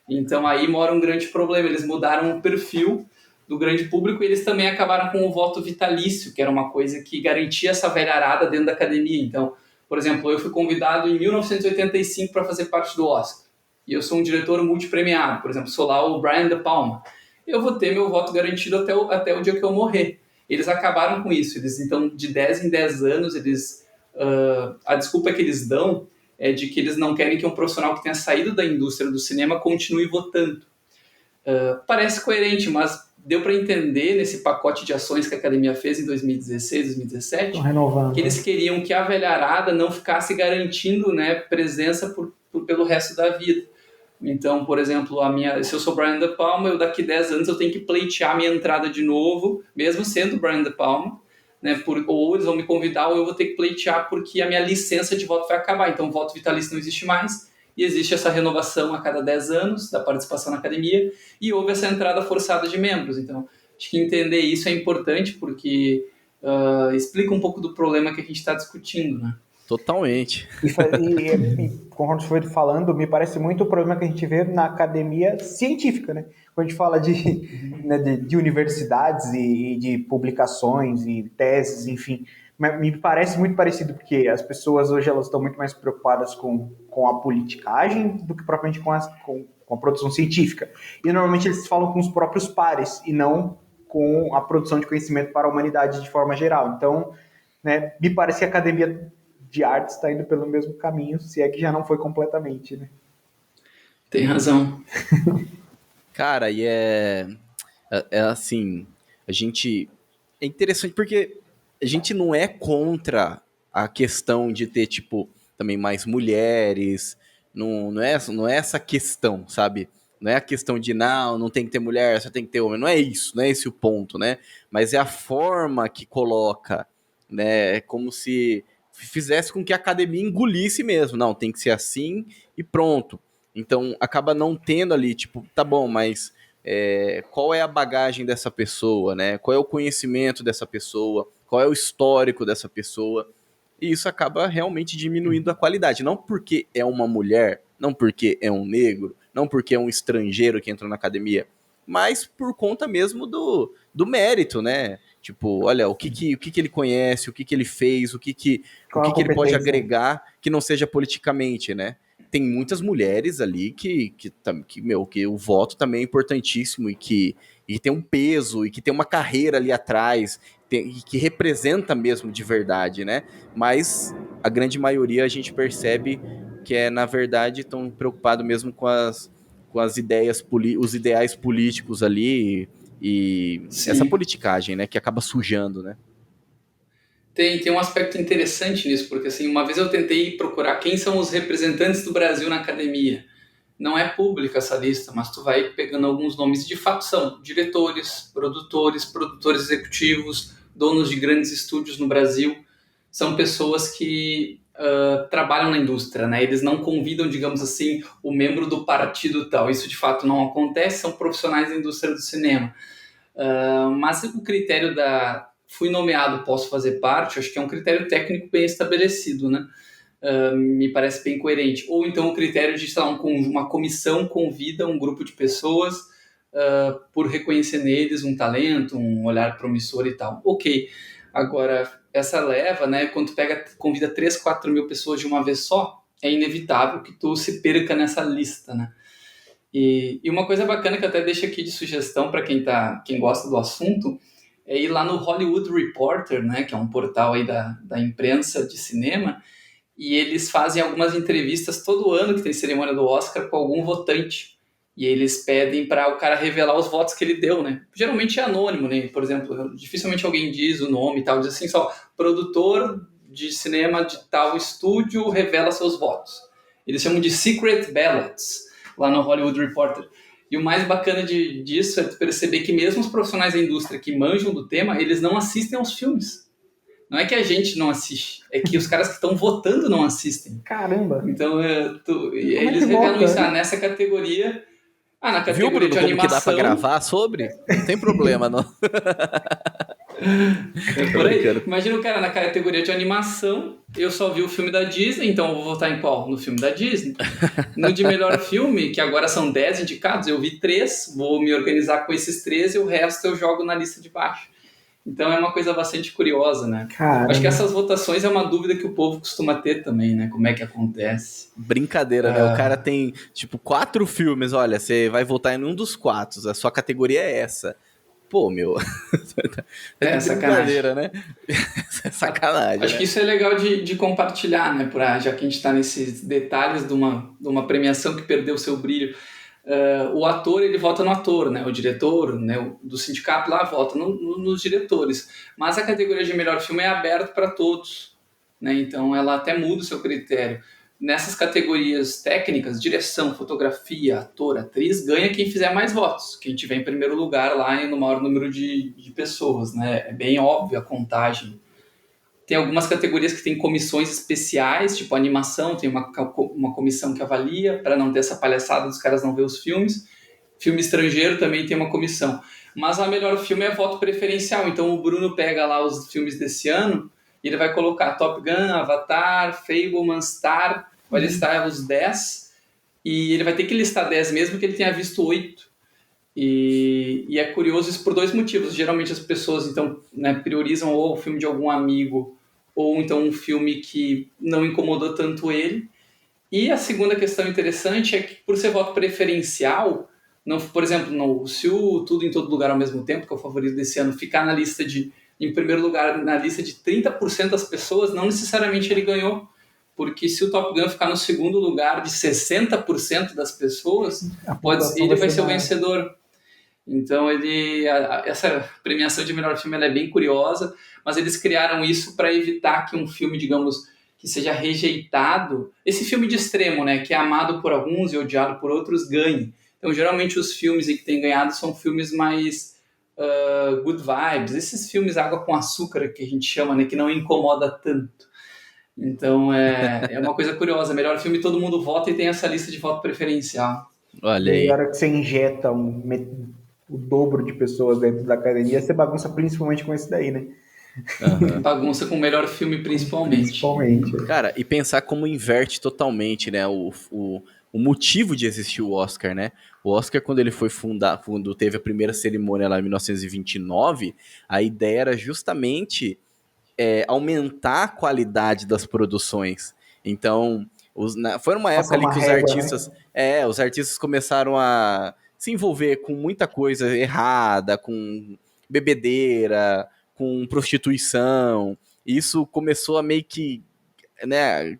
Então, aí mora um grande problema. Eles mudaram o perfil do grande público e eles também acabaram com o voto vitalício, que era uma coisa que garantia essa velharada dentro da academia. Então, por exemplo, eu fui convidado em 1985 para fazer parte do Oscar. E eu sou um diretor multipremiado, por exemplo, sou lá o Brian De Palma. Eu vou ter meu voto garantido até o dia que eu morrer. Eles acabaram com isso. Então, de 10 em 10 anos, a desculpa que eles dão é de que eles não querem que um profissional que tenha saído da indústria do cinema continue votando. Parece coerente, mas deu para entender nesse pacote de ações que a academia fez em 2016, 2017, que eles queriam que a velharada não ficasse garantindo, né, presença pelo resto da vida. Então, por exemplo, se eu sou Brian De Palma, daqui 10 anos eu tenho que pleitear minha entrada de novo, mesmo sendo Brian De Palma, né, ou eles vão me convidar ou eu vou ter que pleitear porque a minha licença de voto vai acabar. Então, o voto vitalício não existe mais e existe essa renovação a cada 10 anos da participação na academia e houve essa entrada forçada de membros. Então, acho que entender isso é importante porque explica um pouco do problema que a gente está discutindo, né? Totalmente. E conforme você foi falando, me parece muito o problema que a gente vê na academia científica, né? Quando a gente fala de universidades e de publicações e teses, enfim, me parece muito parecido, porque as pessoas hoje elas estão muito mais preocupadas com a politicagem do que propriamente com a produção científica. E normalmente eles falam com os próprios pares e não com a produção de conhecimento para a humanidade de forma geral. Então, né, me parece que a Academia de Artes está indo pelo mesmo caminho, se é que já não foi completamente, né? Tem razão. Cara, e é assim, a gente... É interessante porque a gente não é contra a questão de ter, tipo, também mais mulheres, não é essa questão, sabe? Não é a questão de, não tem que ter mulher, só tem que ter homem. Não é isso, não é esse o ponto, né? Mas é a forma que coloca, né? É como se fizesse com que a academia engolisse mesmo. Não, tem que ser assim e pronto. Então, acaba não tendo ali, tipo, tá bom, mas qual é a bagagem dessa pessoa, né? Qual é o conhecimento dessa pessoa? Qual é o histórico dessa pessoa? E isso acaba realmente diminuindo a qualidade. Não porque é uma mulher, não porque é um negro, não porque é um estrangeiro que entrou na academia, mas por conta mesmo do mérito, né? Tipo, olha, o que ele conhece, o que ele fez, o que Qual a ele pode competência? agregar que não seja politicamente, né? Tem muitas mulheres ali que o voto também é importantíssimo e tem um peso e que tem uma carreira ali atrás e que representa mesmo de verdade, né? Mas a grande maioria a gente percebe que na verdade, estão preocupados mesmo com as ideias, os ideais políticos ali e essa Sim. politicagem, né? Que acaba sujando, né? Tem um aspecto interessante nisso, porque assim, uma vez eu tentei procurar quem são os representantes do Brasil na academia. Não é pública essa lista, mas tu vai pegando alguns nomes, de fato são diretores, produtores executivos, donos de grandes estúdios no Brasil. São pessoas que trabalham na indústria, né? Eles não convidam, digamos assim, o membro do partido tal. Isso de fato não acontece, são profissionais da indústria do cinema. Mas o critério fui nomeado, posso fazer parte, acho que é um critério técnico bem estabelecido, né? Me parece bem coerente. Ou então o critério de, sei lá, uma comissão convida um grupo de pessoas por reconhecer neles um talento, um olhar promissor e tal. Ok. Agora, essa leva, né, quando tu convida 3, 4 mil pessoas de uma vez só, é inevitável que tu se perca nessa lista, né? E uma coisa bacana que eu até deixo aqui de sugestão para quem gosta do assunto é ir lá no Hollywood Reporter, né, que é um portal aí da imprensa de cinema, e eles fazem algumas entrevistas todo ano que tem cerimônia do Oscar com algum votante. E eles pedem para o cara revelar os votos que ele deu, né? Geralmente é anônimo, né? Por exemplo, dificilmente alguém diz o nome e tal, diz assim só, produtor de cinema de tal estúdio revela seus votos. Eles chamam de secret ballots lá no Hollywood Reporter. E o mais bacana disso é perceber que mesmo os profissionais da indústria que manjam do tema, eles não assistem aos filmes. Não é que a gente não assiste, é que os caras que estão votando não assistem. Caramba! Então, eles revelam isso nessa categoria. Na categoria Viu, Bruno, de como animação. que dá pra gravar sobre? Não tem problema, não. Por aí. Imagina o cara na categoria de animação, eu só vi o filme da Disney, então eu vou votar em qual? No filme da Disney. No de melhor filme, que agora são 10 indicados, eu vi 3, vou me organizar com esses 3 e o resto eu jogo na lista de baixo. Então é uma coisa bastante curiosa, né? Caramba. Acho que essas votações é uma dúvida que o povo costuma ter também, né? Como é que acontece? Brincadeira, né? O cara tem, 4 filmes, olha, você vai votar em um dos 4, a sua categoria é essa. Pô, meu... É brincadeira, né? É sacanagem, Acho que isso é legal de compartilhar, né? Já que a gente está nesses detalhes de uma premiação que perdeu o seu brilho. O ator, ele vota no ator, né? O diretor, né, do sindicato lá vota nos diretores. Mas a categoria de melhor filme é aberta para todos, né? Então ela até muda o seu critério. Nessas categorias técnicas, direção, fotografia, ator, atriz, ganha quem fizer mais votos, quem tiver em primeiro lugar lá no maior número de pessoas, né? É bem óbvio a contagem. Tem algumas categorias que tem comissões especiais, tipo animação, tem uma comissão que avalia, para não ter essa palhaçada dos caras não ver os filmes. Filme estrangeiro também tem uma comissão. Mas a melhor filme é voto preferencial, então o Bruno pega lá os filmes desse ano e ele vai colocar Top Gun, Avatar, Fableman, Star, vai listar os 10 e ele vai ter que listar 10 mesmo que ele tenha visto 8. E é curioso isso por 2 motivos. Geralmente as pessoas então, né, priorizam ou o filme de algum amigo ou então um filme que não incomodou tanto ele. E a segunda questão interessante é que, por ser voto preferencial, Não, por exemplo, se o Tudo em Todo Lugar ao Mesmo Tempo, que é o favorito desse ano, ficar na lista em primeiro lugar, na lista de 30% das pessoas, não necessariamente ele ganhou. Porque se o Top Gun ficar no segundo lugar de 60% das pessoas, ele vai ser o vencedor. Então, essa premiação de melhor filme ela é bem curiosa, mas eles criaram isso para evitar que um filme, digamos, que seja rejeitado, esse filme de extremo, né, que é amado por alguns e odiado por outros, ganhe. Então, geralmente, os filmes que têm ganhado são filmes mais good vibes, esses filmes água com açúcar, que a gente chama, né, que não incomoda tanto. Então, é uma coisa curiosa. Melhor filme, todo mundo vota e tem essa lista de voto preferencial. Olha aí. E a hora que você injeta o dobro de pessoas dentro da academia, você bagunça principalmente com esse daí, né? Uhum. Bagunça com o melhor filme, principalmente. Cara, e pensar como inverte totalmente, né, o motivo de existir o Oscar, né? O Oscar, quando ele foi quando teve a primeira cerimônia lá em 1929, a ideia era justamente aumentar a qualidade das produções. Então, foi numa época ali que os artistas, né? Os artistas começaram a se envolver com muita coisa errada, com bebedeira, com prostituição. Isso começou a meio que, né,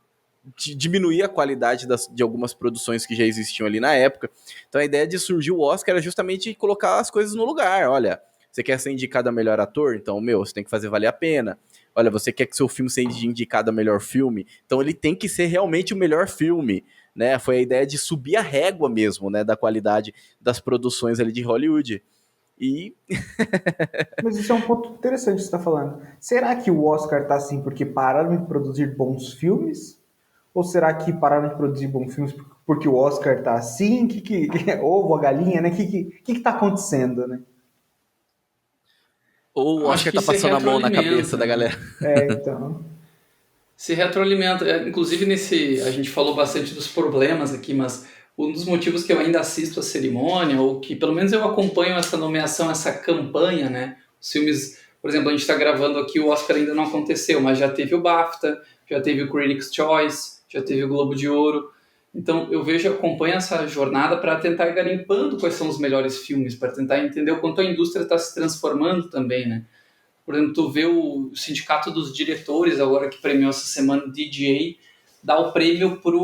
diminuir a qualidade de algumas produções que já existiam ali na época. Então a ideia de surgir o Oscar era justamente colocar as coisas no lugar. Olha, você quer ser indicado a melhor ator? Então, você tem que fazer valer a pena. Olha, você quer que seu filme seja indicado a melhor filme? Então ele tem que ser realmente o melhor filme, né? Foi a ideia de subir a régua mesmo, né, da qualidade das produções ali de Hollywood. Mas isso é um ponto interessante que você está falando. Será que o Oscar tá assim porque pararam de produzir bons filmes? Ou será que pararam de produzir bons filmes porque o Oscar tá assim? Ovo, a galinha, né? O que tá acontecendo, né? Ou o Oscar tá passando a mão na cabeça da galera. Então. Se retroalimenta. Inclusive, a gente falou bastante dos problemas aqui, mas um dos motivos que eu ainda assisto a cerimônia, ou que pelo menos eu acompanho essa nomeação, essa campanha, né? Os filmes, por exemplo, a gente está gravando aqui, o Oscar ainda não aconteceu, mas já teve o BAFTA, já teve o Critics' Choice, já teve o Globo de Ouro. Então eu acompanho essa jornada para tentar ir garimpando quais são os melhores filmes, para tentar entender o quanto a indústria está se transformando também, né? Por exemplo, tu vê o Sindicato dos Diretores, agora que premiou essa semana o DGA, dá o prêmio para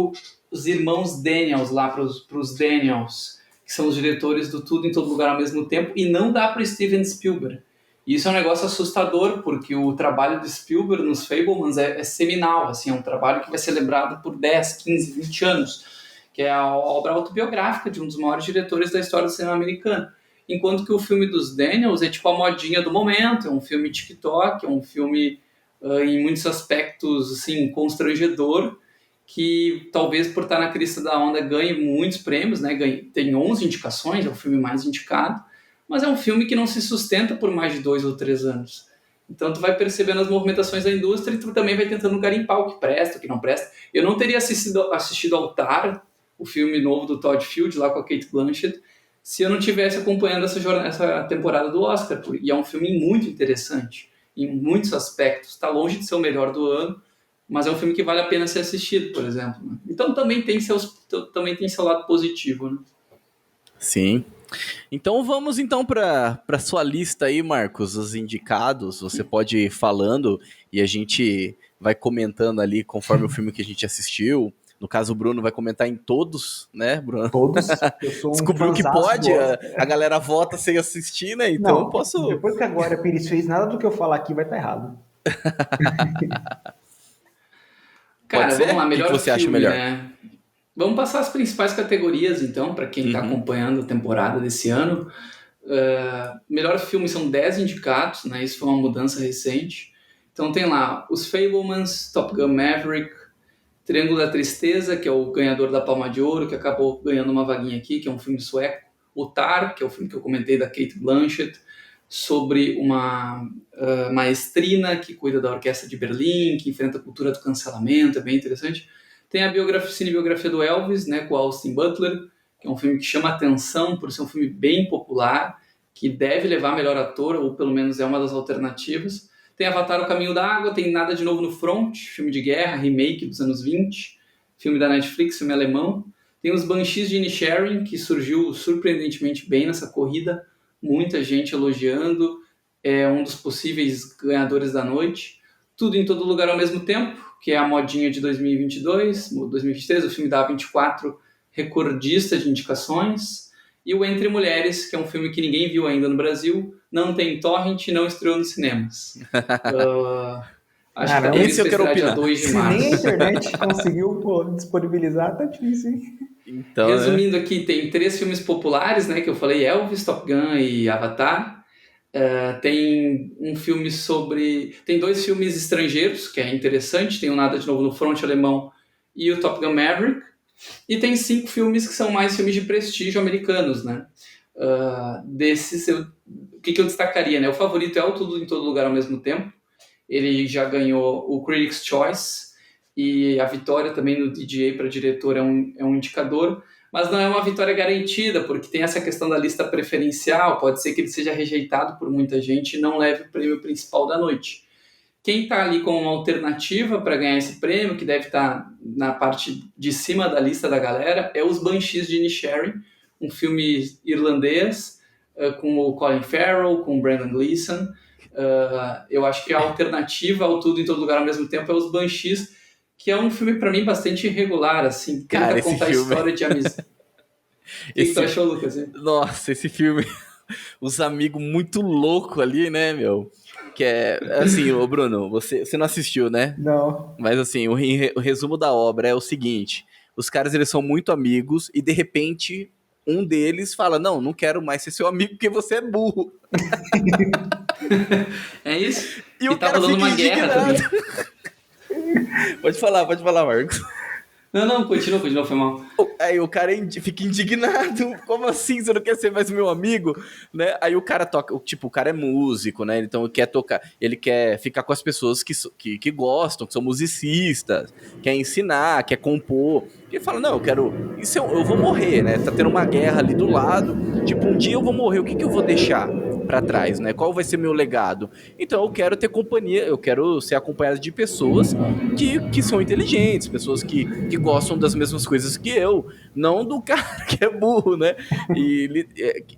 os irmãos Daniels, lá para os Daniels, que são os diretores do Tudo em Todo Lugar ao Mesmo Tempo, e não dá para Steven Spielberg. E isso é um negócio assustador, porque o trabalho de Spielberg nos Fabelmans é seminal, assim, é um trabalho que vai ser lembrado por 10, 15, 20 anos, que é a obra autobiográfica de um dos maiores diretores da história do cinema americano. Enquanto que o filme dos Daniels é tipo a modinha do momento, é um filme TikTok, é um filme em muitos aspectos assim, constrangedor, que talvez por estar na crista da onda ganhe muitos prêmios, né? Tem 11 indicações, é o filme mais indicado, mas é um filme que não se sustenta por mais de 2 ou 3 anos. Então tu vai percebendo as movimentações da indústria e tu também vai tentando garimpar o que presta, o que não presta. Eu não teria assistido ao Tar, o filme novo do Todd Field, lá com a Cate Blanchett, se eu não tivesse acompanhando essa temporada do Oscar. E é um filme muito interessante, em muitos aspectos. Está longe de ser o melhor do ano, mas é um filme que vale a pena ser assistido, por exemplo. Né? Então também tem seu lado positivo. Né? Sim. Então vamos para sua lista aí, Marcos, os indicados. Você pode ir falando e a gente vai comentando ali conforme o filme que a gente assistiu. No caso, o Bruno vai comentar em todos, né, Bruno? Todos. Eu sou Descobriu que pode, a galera vota sem assistir, né? Então eu posso... Depois que a Glória Pires fez, nada do que eu falar aqui vai estar errado. Cara, vamos lá, melhor o que você filme, acha melhor? Né? Vamos passar as principais categorias, então, para quem está acompanhando a temporada desse ano. Melhor filme são 10 indicados, né? Isso foi uma mudança recente. Então tem lá Os Fabelmans, Top Gun Maverick, Triângulo da Tristeza, que é o ganhador da Palma de Ouro, que acabou ganhando uma vaguinha aqui, que é um filme sueco. O Tar, que é o filme que eu comentei da Cate Blanchett, sobre uma maestrina que cuida da orquestra de Berlim, que enfrenta a cultura do cancelamento, é bem interessante. Tem a cinebiografia do Elvis, né, com Austin Butler, que é um filme que chama atenção por ser um filme bem popular, que deve levar melhor ator, ou pelo menos é uma das alternativas. Tem Avatar, O Caminho da Água, tem Nada de Novo no Front, filme de guerra, remake dos anos 20, filme da Netflix, filme alemão. Tem os Banshees de Inisherin, que surgiu surpreendentemente bem nessa corrida, muita gente elogiando, é um dos possíveis ganhadores da noite. Tudo em Todo Lugar ao Mesmo Tempo, que é a modinha de 2022, 2023, o filme da A24, recordista de indicações. E o Entre Mulheres, que é um filme que ninguém viu ainda no Brasil, não tem torrent e não estreou nos cinemas. Acho que tá esse eu quero opinar. dia 2 de Se março. nem a internet conseguiu disponibilizar, tá difícil, hein? Então, Resumindo aqui, tem 3 filmes populares, né, que eu falei, Elvis, Top Gun e Avatar. Tem um filme tem 2 filmes estrangeiros, que é interessante, tem o Nada de Novo no Front Alemão e o Top Gun Maverick. E tem 5 filmes que são mais filmes de prestígio americanos, né? Desses, o que eu destacaria, né? O favorito é o Tudo em Todo Lugar ao Mesmo Tempo. Ele já ganhou o Critics' Choice e a vitória também no DGA para diretor é um indicador, mas não é uma vitória garantida, porque tem essa questão da lista preferencial, pode ser que ele seja rejeitado por muita gente e não leve o prêmio principal da noite. Quem está ali como uma alternativa para ganhar esse prêmio, que deve estar na parte de cima da lista da galera, é Os Banshees de Inisherin, um filme irlandês com o Colin Farrell, com o Brendan Gleeson. Eu acho que a alternativa ao Tudo em Todo Lugar ao Mesmo Tempo é Os Banshees, que é um filme para mim bastante irregular, assim, tenta contar a história de amizade. O que tu achou, Lucas? Nossa, esse filme, os amigos muito loucos ali, né, meu? Que é, assim, ô Bruno, você não assistiu, né? Não. Mas assim, o resumo da obra é o seguinte, os caras, eles são muito amigos e de repente um deles fala, não quero mais ser seu amigo porque você é burro. É isso? E o tá cara rolando fica uma guerra também. Pode falar, Marcos. Não, continua, foi mal. Aí o cara fica indignado. Como assim? Você não quer ser mais meu amigo? Né? Aí o cara toca. Tipo, o cara é músico, né? Então ele quer tocar. Ele quer ficar com as pessoas que gostam, que são musicistas, quer ensinar, quer compor. Ele fala: não, eu quero. Isso eu vou morrer, né? Tá tendo uma guerra ali do lado. Tipo, um dia eu vou morrer. O que eu vou deixar pra trás, né? Qual vai ser meu legado? Então eu quero ter companhia, eu quero ser acompanhado de pessoas que são inteligentes, pessoas que gostam das mesmas coisas que eu, não do cara que é burro, né?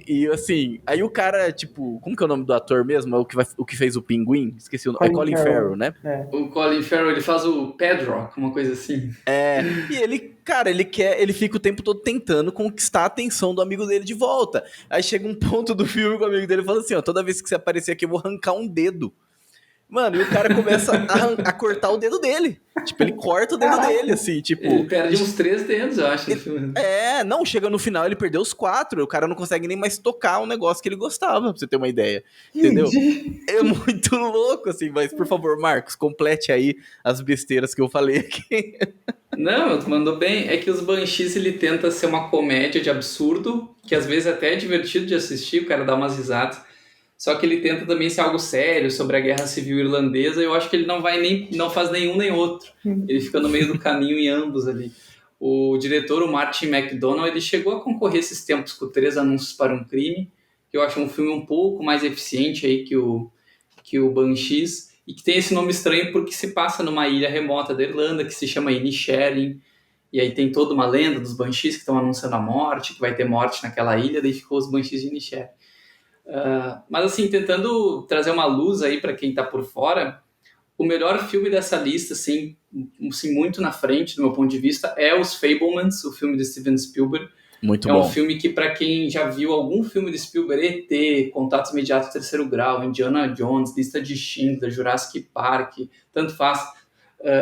E assim, aí o cara, tipo, como que é o nome do ator mesmo? É o que fez o Pinguim? Esqueci o nome. É Colin Farrell, né? O Colin Farrell, ele faz o Pedrock, uma coisa assim. E ele fica o tempo todo tentando conquistar a atenção do amigo dele de volta. Aí chega um ponto do filme que o amigo dele fala assim, ó, toda vez que você aparecer aqui eu vou arrancar um dedo. Mano, e o cara começa a cortar o dedo dele. Tipo, ele corta o dedo dele, assim, tipo... Ele perde uns 3 dedos, eu acho, no filme. Não, chega no final, ele perdeu os 4. O cara não consegue nem mais tocar um negócio que ele gostava, pra você ter uma ideia. Entendeu? É muito louco, assim, mas, por favor, Marcos, complete aí as besteiras que eu falei aqui. Não, tu mandou bem. É que os Banshees, ele tenta ser uma comédia de absurdo, que às vezes até é divertido de assistir, o cara dá umas risadas. Só que ele tenta também ser algo sério sobre a Guerra Civil Irlandesa. Eu acho que ele não faz nenhum nem outro. Ele fica no meio do caminho em ambos ali. O diretor, o Martin McDonagh, ele chegou a concorrer esses tempos com 3 Anúncios para um Crime, que eu acho um filme um pouco mais eficiente aí que o Banshees, e que tem esse nome estranho porque se passa numa ilha remota da Irlanda que se chama Inisherin, e aí tem toda uma lenda dos Banshees que estão anunciando a morte, que vai ter morte naquela ilha, daí ficou os Banshees de Inisherin. Mas assim, tentando trazer uma luz aí para quem tá por fora, o melhor filme dessa lista, assim, muito na frente do meu ponto de vista, é Os Fabelmans, o filme de Steven Spielberg. Muito bom. É um filme que, para quem já viu algum filme de Spielberg, ET, Contatos Imediatos Terceiro Grau, Indiana Jones, Lista de Schindler, Jurassic Park, tanto faz.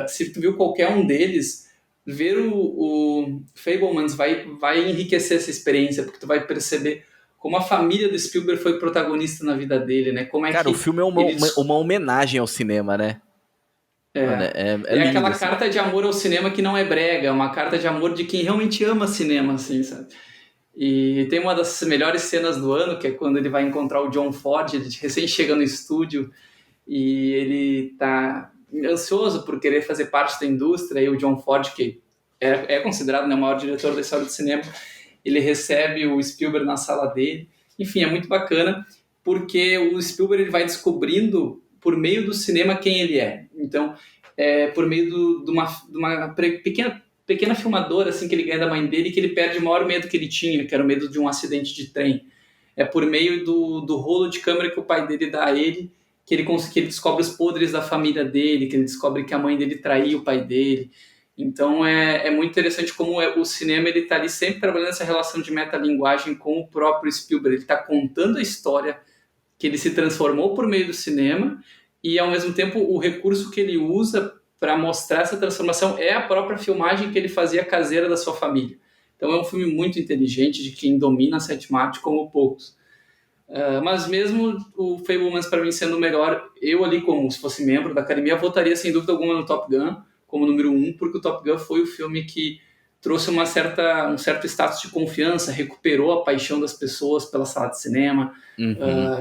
Se tu viu qualquer um deles, ver o Fabelmans vai enriquecer essa experiência, porque tu vai perceber como a família do Spielberg foi protagonista na vida dele, né? Cara, o filme é uma homenagem ao cinema, né? É lindo, aquela assim. carta de amor ao cinema que não é brega, é uma carta de amor de quem realmente ama cinema, assim, sabe? E tem uma das melhores cenas do ano, que é quando ele vai encontrar o John Ford, ele recém chega no estúdio e ele tá ansioso por querer fazer parte da indústria, e o John Ford, que é considerado, né, o maior diretor da história do cinema, ele recebe o Spielberg na sala dele. Enfim, é muito bacana, porque o Spielberg ele vai descobrindo, por meio do cinema, quem ele é. Então, por meio de uma pequena pequena filmadora assim, que ele ganha da mãe dele, que ele perde o maior medo que ele tinha, que era o medo de um acidente de trem. É por meio do rolo de câmera que o pai dele dá a ele, que ele descobre os podres da família dele, que ele descobre que a mãe dele traiu o pai dele. Então é muito interessante como o cinema ele está ali sempre trabalhando essa relação de metalinguagem com o próprio Spielberg. Ele está contando a história que ele se transformou por meio do cinema e, ao mesmo tempo, o recurso que ele usa para mostrar essa transformação é a própria filmagem que ele fazia caseira da sua família. Então é um filme muito inteligente, de quem domina a sétima arte como poucos. Mas mesmo o Fabelmans, para mim, sendo o melhor, eu ali, como se fosse membro da academia, votaria sem dúvida alguma no Top Gun como número 1, porque o Top Gun foi o filme que trouxe um certo status de confiança, recuperou a paixão das pessoas pela sala de cinema,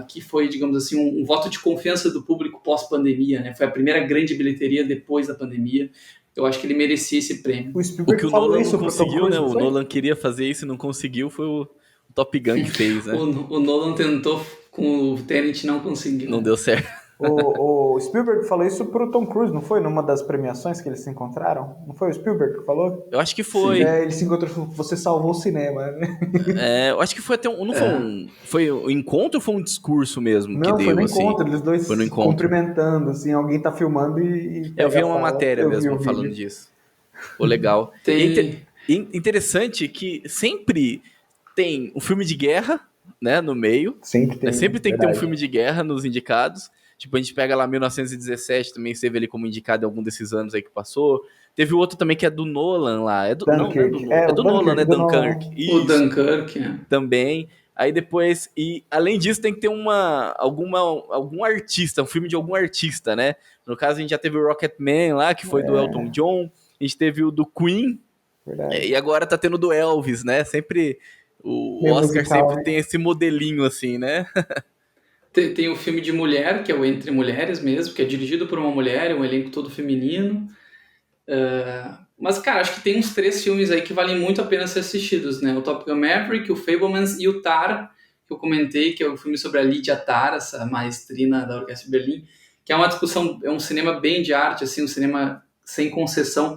que foi, digamos assim, um voto de confiança do público pós-pandemia, né? Foi a primeira grande bilheteria depois da pandemia. Eu acho que ele merecia esse prêmio. O que o Nolan não conseguiu, né? O Nolan queria fazer isso e não conseguiu, foi o Top Gun que fez, né? O Nolan tentou com o Tenet, não conseguiu. Não deu certo. O Spielberg falou isso pro Tom Cruise, não foi? Numa das premiações que eles se encontraram? Não foi o Spielberg que falou? Eu acho que foi. Ele se encontrou e falou, você salvou o cinema, né? Eu acho que foi até foi um encontro ou foi um discurso mesmo? Não, que foi deu, no assim? encontro, eles dois foi no se encontro. cumprimentando, assim, alguém tá filmando e Eu vi uma matéria mesmo falando disso. Legal. Interessante que sempre tem um filme de guerra, né, no meio. Sempre tem que ter um filme de guerra nos indicados. Tipo, a gente pega lá 1917, também esteve ali como indicado em algum desses anos aí que passou. Teve o outro também que é do Nolan lá. É do Nolan, né? Dunkirk. O Dunkirk, também. Aí depois, e além disso, tem que ter algum artista, um filme de algum artista, né? No caso, a gente já teve o Rocketman lá, que foi do Elton John. A gente teve o do Queen. Verdade. E agora tá tendo do Elvis, né? Sempre o Oscar musical, sempre tem esse modelinho assim, né? Tem o filme de mulher, que é o Entre Mulheres mesmo, que é dirigido por uma mulher, é um elenco todo feminino. Mas, cara, acho que tem uns 3 filmes aí que valem muito a pena ser assistidos, né? O Top Gun Maverick, o Fabelmans e o Tar, que eu comentei, que é o filme sobre a Lydia Tar, essa maestrina da Orquestra de Berlim, que é uma discussão, é um cinema bem de arte, assim, um cinema sem concessão,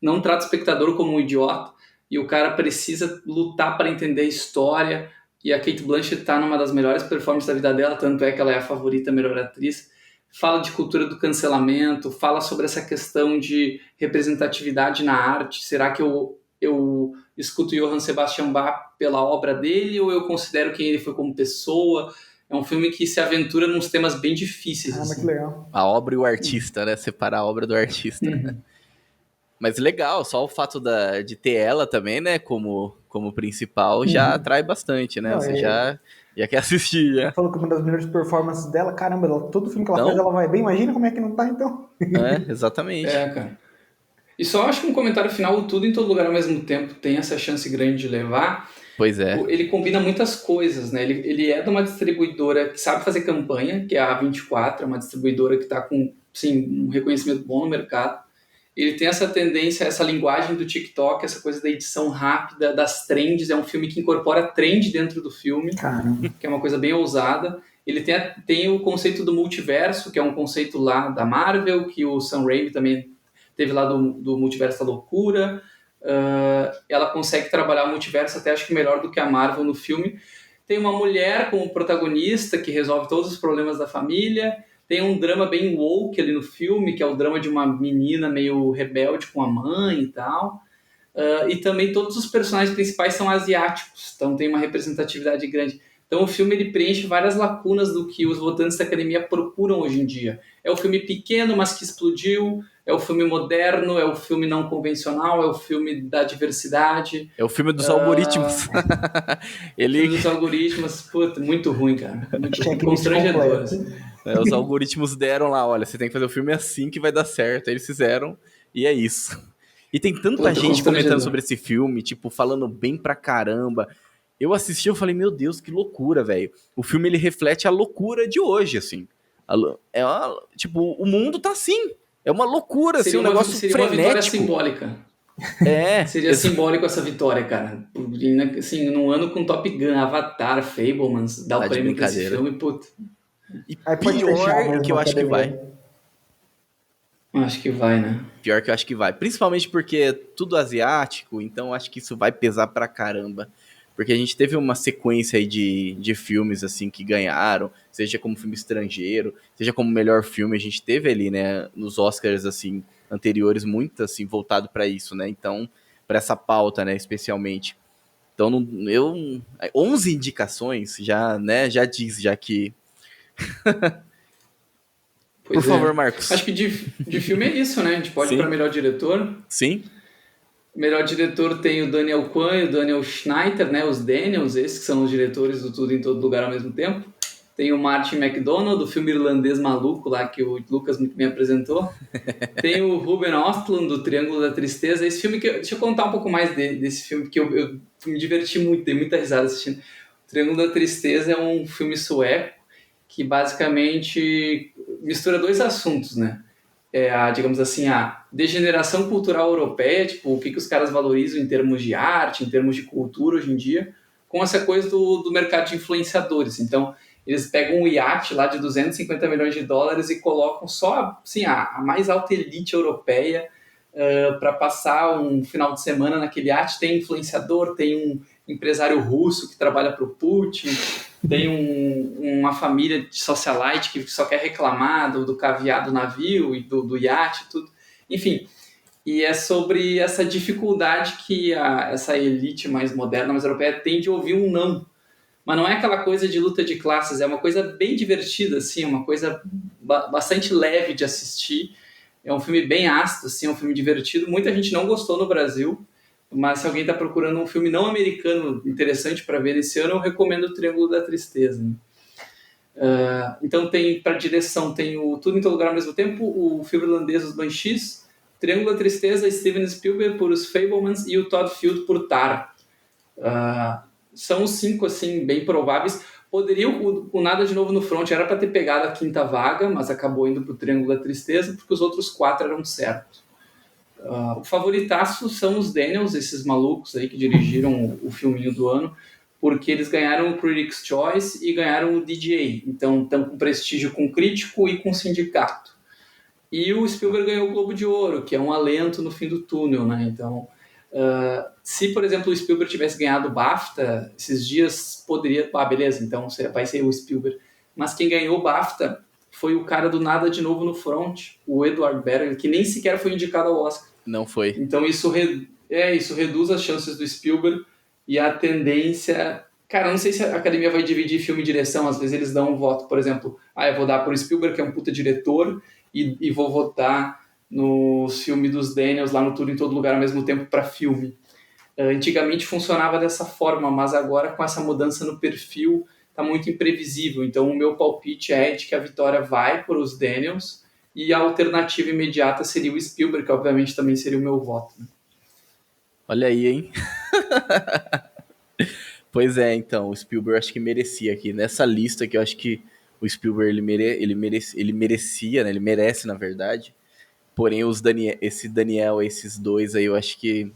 não trata o espectador como um idiota, e o cara precisa lutar para entender a história, e a Cate Blanchett está numa das melhores performances da vida dela, tanto é que ela é a favorita melhor atriz. Fala de cultura do cancelamento, fala sobre essa questão de representatividade na arte. Será que eu escuto Johann Sebastian Bach pela obra dele ou eu considero quem ele foi como pessoa? É um filme que se aventura nos temas bem difíceis. Mas que legal. A obra e o artista, né? Separar a obra do artista. Mas legal, só o fato de ter ela também, né, como principal, já atrai bastante, né? Você já quer assistir, já. Falou que uma das melhores performances dela, caramba, todo filme que ela faz, ela vai bem, imagina como é que não tá, então. Exatamente. Cara. E só acho que um comentário final, Tudo em Todo Lugar ao Mesmo Tempo tem essa chance grande de levar. Pois é. Ele combina muitas coisas, né? Ele é de uma distribuidora que sabe fazer campanha, que é a A24, é uma distribuidora que está com, sim, um reconhecimento bom no mercado. Ele tem essa tendência, essa linguagem do TikTok, essa coisa da edição rápida, das trends. É um filme que incorpora trend dentro do filme, que é uma coisa bem ousada. Ele tem o conceito do multiverso, que é um conceito lá da Marvel, que o Sam Raimi também teve lá do Multiverso da Loucura. Ela consegue trabalhar o multiverso até acho que melhor do que a Marvel no filme. Tem uma mulher como protagonista que resolve todos os problemas da família. Tem um drama bem woke ali no filme, que é o drama de uma menina meio rebelde com a mãe e tal. E também todos os personagens principais são asiáticos, então tem uma representatividade grande. Então o filme ele preenche várias lacunas do que os votantes da academia procuram hoje em dia. É o filme pequeno, mas que explodiu. É o filme moderno, é o filme não convencional, é o filme da diversidade. É o filme dos algoritmos. O filme dos algoritmos, puta, muito ruim, cara. Muito constrangedor. Os algoritmos deram lá, olha, você tem que fazer o filme assim que vai dar certo. Aí eles fizeram e é isso. E tem tanta gente comentando sobre esse filme, tipo, falando bem pra caramba. Eu assisti, eu falei, meu Deus, que loucura, velho. O filme, ele reflete a loucura de hoje, assim. Tipo, o mundo tá assim. É uma loucura, assim, um negócio frenético. Seria uma vitória simbólica. Seria simbólico essa vitória, cara. Assim, num ano com Top Gun, Avatar, Fabelmans, dá o prêmio pra esse filme, puta. E pior que eu acho que vai. Acho que vai, né? Pior que eu acho que vai. Principalmente porque é tudo asiático, então acho que isso vai pesar pra caramba. Porque a gente teve uma sequência aí de filmes, assim, que ganharam, seja como filme estrangeiro, seja como melhor filme, a gente teve ali, né, nos Oscars, assim, anteriores, muito, assim, voltado pra isso, né, então, pra essa pauta, né, especialmente. Então, 11 indicações já, né, já diz, já que... Por Pois favor, é. Marcos. Acho que de filme é isso, né? A gente pode ir para Sim, melhor diretor. sim, Melhor diretor tem o Daniel Kwan e o Daniel Schneider, né? Os Daniels, esses que são os diretores do Tudo em Todo Lugar ao mesmo tempo. Tem o Martin McDonagh, do filme irlandês maluco lá, que o Lucas muito bem apresentou. Tem o Ruben Östlund, do Triângulo da Tristeza. Esse filme que deixa eu contar um pouco mais desse filme, porque eu me diverti muito, dei muita risada assistindo. O Triângulo da Tristeza é um filme sueco que basicamente mistura dois assuntos, né? Digamos assim, a degeneração cultural europeia, tipo, o que os caras valorizam em termos de arte, em termos de cultura hoje em dia, com essa coisa do mercado de influenciadores. Então, eles pegam um iate lá de 250 milhões de dólares e colocam só assim, a mais alta elite europeia para passar um final de semana naquele iate. Tem influenciador, tem um empresário russo que trabalha para o Putin, tem uma família de socialite que só quer reclamar do caviar do navio e do iate e tudo. Enfim, e é sobre essa dificuldade que essa elite mais moderna, mais europeia, tem de ouvir um não. Mas não é aquela coisa de luta de classes, é uma coisa bem divertida, assim, uma coisa bastante leve de assistir. É um filme bem ácido, assim, é um filme divertido. Muita gente não gostou no Brasil, mas se alguém está procurando um filme não americano interessante para ver esse ano, eu recomendo o Triângulo da Tristeza. Né? Então tem para direção, tem o Tudo em Todo Lugar ao mesmo tempo, o filme irlandês Os Banshees, Triângulo da Tristeza, Steven Spielberg por Os Fabelmans e o Todd Field por Tar. São os 5 assim bem prováveis. Poderia o Nada de Novo no Front era para ter pegado a 5ª vaga, mas acabou indo para o Triângulo da Tristeza porque os outros 4 eram certos. O favoritaço são os Daniels, esses malucos aí que dirigiram o filminho do ano, porque eles ganharam o Critics' Choice e ganharam o DGA. Então estão com prestígio com crítico e com sindicato. E o Spielberg ganhou o Globo de Ouro, que é um alento no fim do túnel, né? Então, se, por exemplo, o Spielberg tivesse ganhado o BAFTA, esses dias poderia... beleza, então vai ser o Spielberg. Mas quem ganhou o BAFTA foi o cara do Nada de Novo no Front, o Edward Berger, que nem sequer foi indicado ao Oscar. não foi. Então isso reduz as chances do Spielberg e a tendência... Cara, não sei se a academia vai dividir filme e direção, às vezes eles dão um voto, por exemplo, eu vou dar por Spielberg, que é um puta diretor, e vou votar nos filmes dos Daniels lá no Tudo em Todo Lugar ao mesmo tempo para filme. Antigamente funcionava dessa forma, mas agora com essa mudança no perfil está muito imprevisível. Então o meu palpite é de que a vitória vai por os Daniels e a alternativa imediata seria o Spielberg, que obviamente também seria o meu voto. Né? Olha aí, hein? Pois é, então, o Spielberg acho que merecia aqui. Nessa lista que eu acho que o Spielberg ele merecia, né? Ele merece, na verdade. Porém, esses dois aí, eu acho que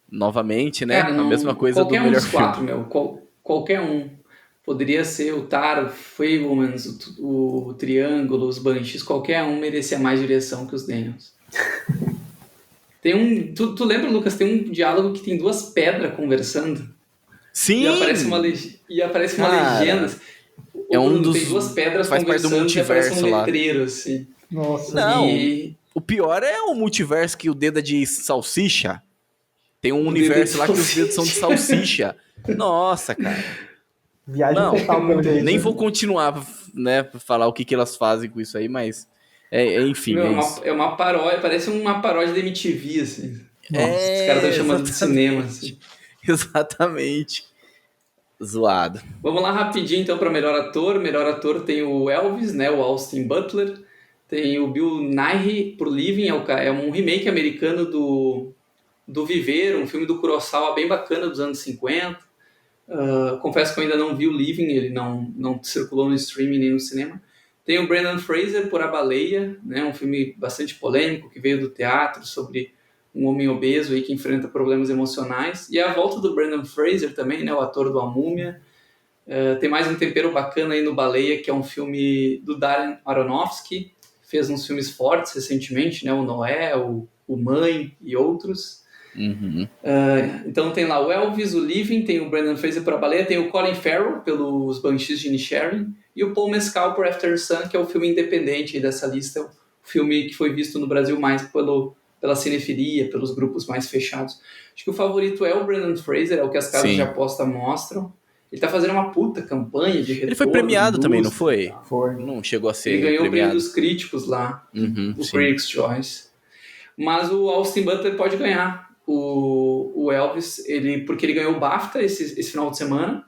novamente, né? Cara, A não, mesma coisa do qualquer um melhor dos filme. 4, qualquer um. Poderia ser o Tar, o Fabelmans, o Triângulo, os Banshees, qualquer um merecia mais direção que os Daniels. Tem tu lembra, Lucas, tem um diálogo que tem 2 pedras conversando? Sim! E aparece uma legenda. É um dos... Tem 2 pedras faz parte do conversando e aparece um multiverso lá. letreiro, assim. Nossa. Não, E... o pior é o multiverso que o dedo é de salsicha. Tem um O universo dedo lá de que os dedos são de salsicha. Nossa, cara. Viagem Não, total pelo jeito. nem vou continuar, né, pra falar o que elas fazem com isso aí, mas... enfim, é isso. É uma paródia, parece uma paródia da MTV, assim. Nossa. Os caras estão chamando de cinema, assim. Exatamente. Zoado. Vamos lá rapidinho então para melhor ator. Melhor ator tem o Elvis, né, o Austin Butler. Tem o Bill Nighy por Living, é um remake americano do Viver, um filme do Kurosawa bem bacana dos anos 50. Confesso que eu ainda não vi o Living, ele não circulou no streaming nem no cinema. Tem o Brendan Fraser por A Baleia, né, um filme bastante polêmico que veio do teatro sobre um homem obeso aí que enfrenta problemas emocionais. E a volta do Brendan Fraser também, né, o ator do A Múmia. Tem mais um tempero bacana aí no Baleia, que é um filme do Darren Aronofsky, fez uns filmes fortes recentemente, né? O Noé, o Mãe e outros. Uhum. Então tem lá o Elvis, o Living, tem o Brendan Fraser por A Baleia, tem o Colin Farrell pelos Banshees de Inisherin e o Paul Mescal por After Sun, que é o filme independente aí dessa lista, o filme que foi visto no Brasil mais pela cinefilia, pelos grupos mais fechados. Acho que o favorito é o Brendan Fraser, é o que as casas Sim. de aposta mostram. Ele tá fazendo uma puta campanha de retorno. Ele foi premiado também, não foi? Foi. Não chegou a ser Ele ganhou o prêmio premiado. dos críticos lá, Uhum, o sim. Critics' Choice. Mas o Austin Butler pode ganhar o Elvis, porque ele ganhou o BAFTA esse final de semana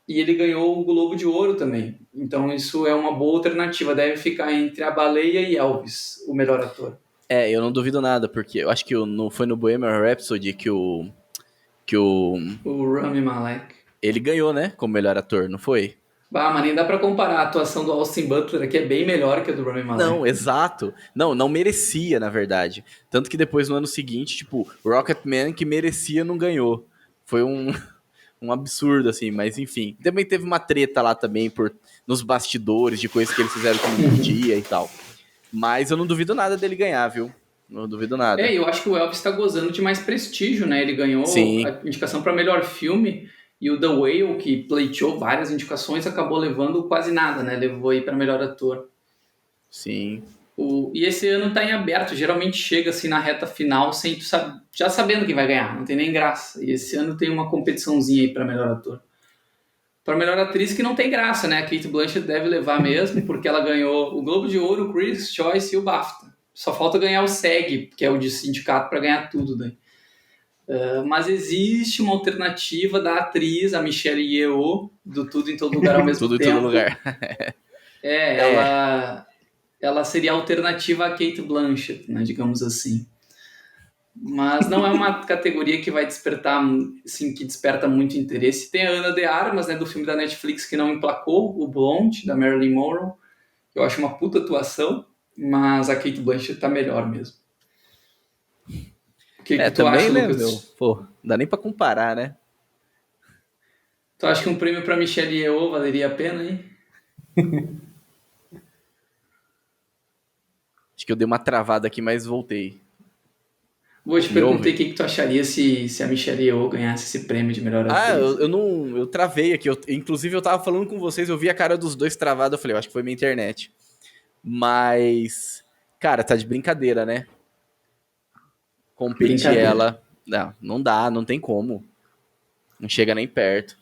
e ele ganhou o Globo de Ouro também. Então isso é uma boa alternativa. Deve ficar entre A Baleia e Elvis, o melhor ator. Eu não duvido nada, porque eu acho que não foi no Bohemian Rhapsody que o O Rami Malek. ele ganhou, né, como melhor ator, não foi? Bah, mas nem dá pra comparar. A atuação do Austin Butler aqui é bem melhor que a do Rami Malek. Não, exato. Não merecia, na verdade. Tanto que depois, no ano seguinte, tipo, Rocketman, que merecia, não ganhou. Foi um absurdo, assim, mas enfim. Também teve uma treta lá também nos bastidores de coisas que eles fizeram que não podia e tal. Mas eu não duvido nada dele ganhar, viu? Não duvido nada. Eu acho que o Elvis tá gozando de mais prestígio, né? Ele ganhou Sim. a indicação para melhor filme e o The Whale, que pleiteou várias indicações, acabou levando quase nada, né? Levou aí para melhor ator. Sim. E esse ano tá em aberto, geralmente chega assim na reta final sem tu já sabendo quem vai ganhar, não tem nem graça. E esse ano tem uma competiçãozinha aí para melhor ator. Para melhor atriz que não tem graça, né? A Cate Blanchett deve levar mesmo, porque ela ganhou o Globo de Ouro, o Critics' Choice e o BAFTA. Só falta ganhar o SEG, que é o de sindicato, para ganhar tudo daí. Mas existe uma alternativa da atriz, a Michelle Yeoh, do Tudo em Todo Lugar ao mesmo Tudo tempo. em todo lugar. Ela seria a alternativa a Cate Blanchett, né, digamos assim. Mas não é uma categoria que vai despertar, assim, que desperta muito interesse. Tem a Ana de Armas, né, do filme da Netflix que não emplacou, o Blonde, da Marilyn Monroe. Eu acho uma puta atuação, mas a Cate Blanchett tá melhor mesmo. O que tu também, acha, né, Lucas? meu? Pô, não dá nem pra comparar, né? Tu acha que um prêmio pra Michelle Yeoh valeria a pena, hein? Acho que eu dei uma travada aqui, mas voltei. Vou te perguntar o que tu acharia se a Michelle Yeoh ganhasse esse prêmio de melhor atriz. Eu travei aqui. Inclusive, eu tava falando com vocês, eu vi a cara dos dois travada, eu falei, eu acho que foi minha internet. Mas, cara, tá de brincadeira, né? Competir ela. Não dá, não tem como. Não chega nem perto.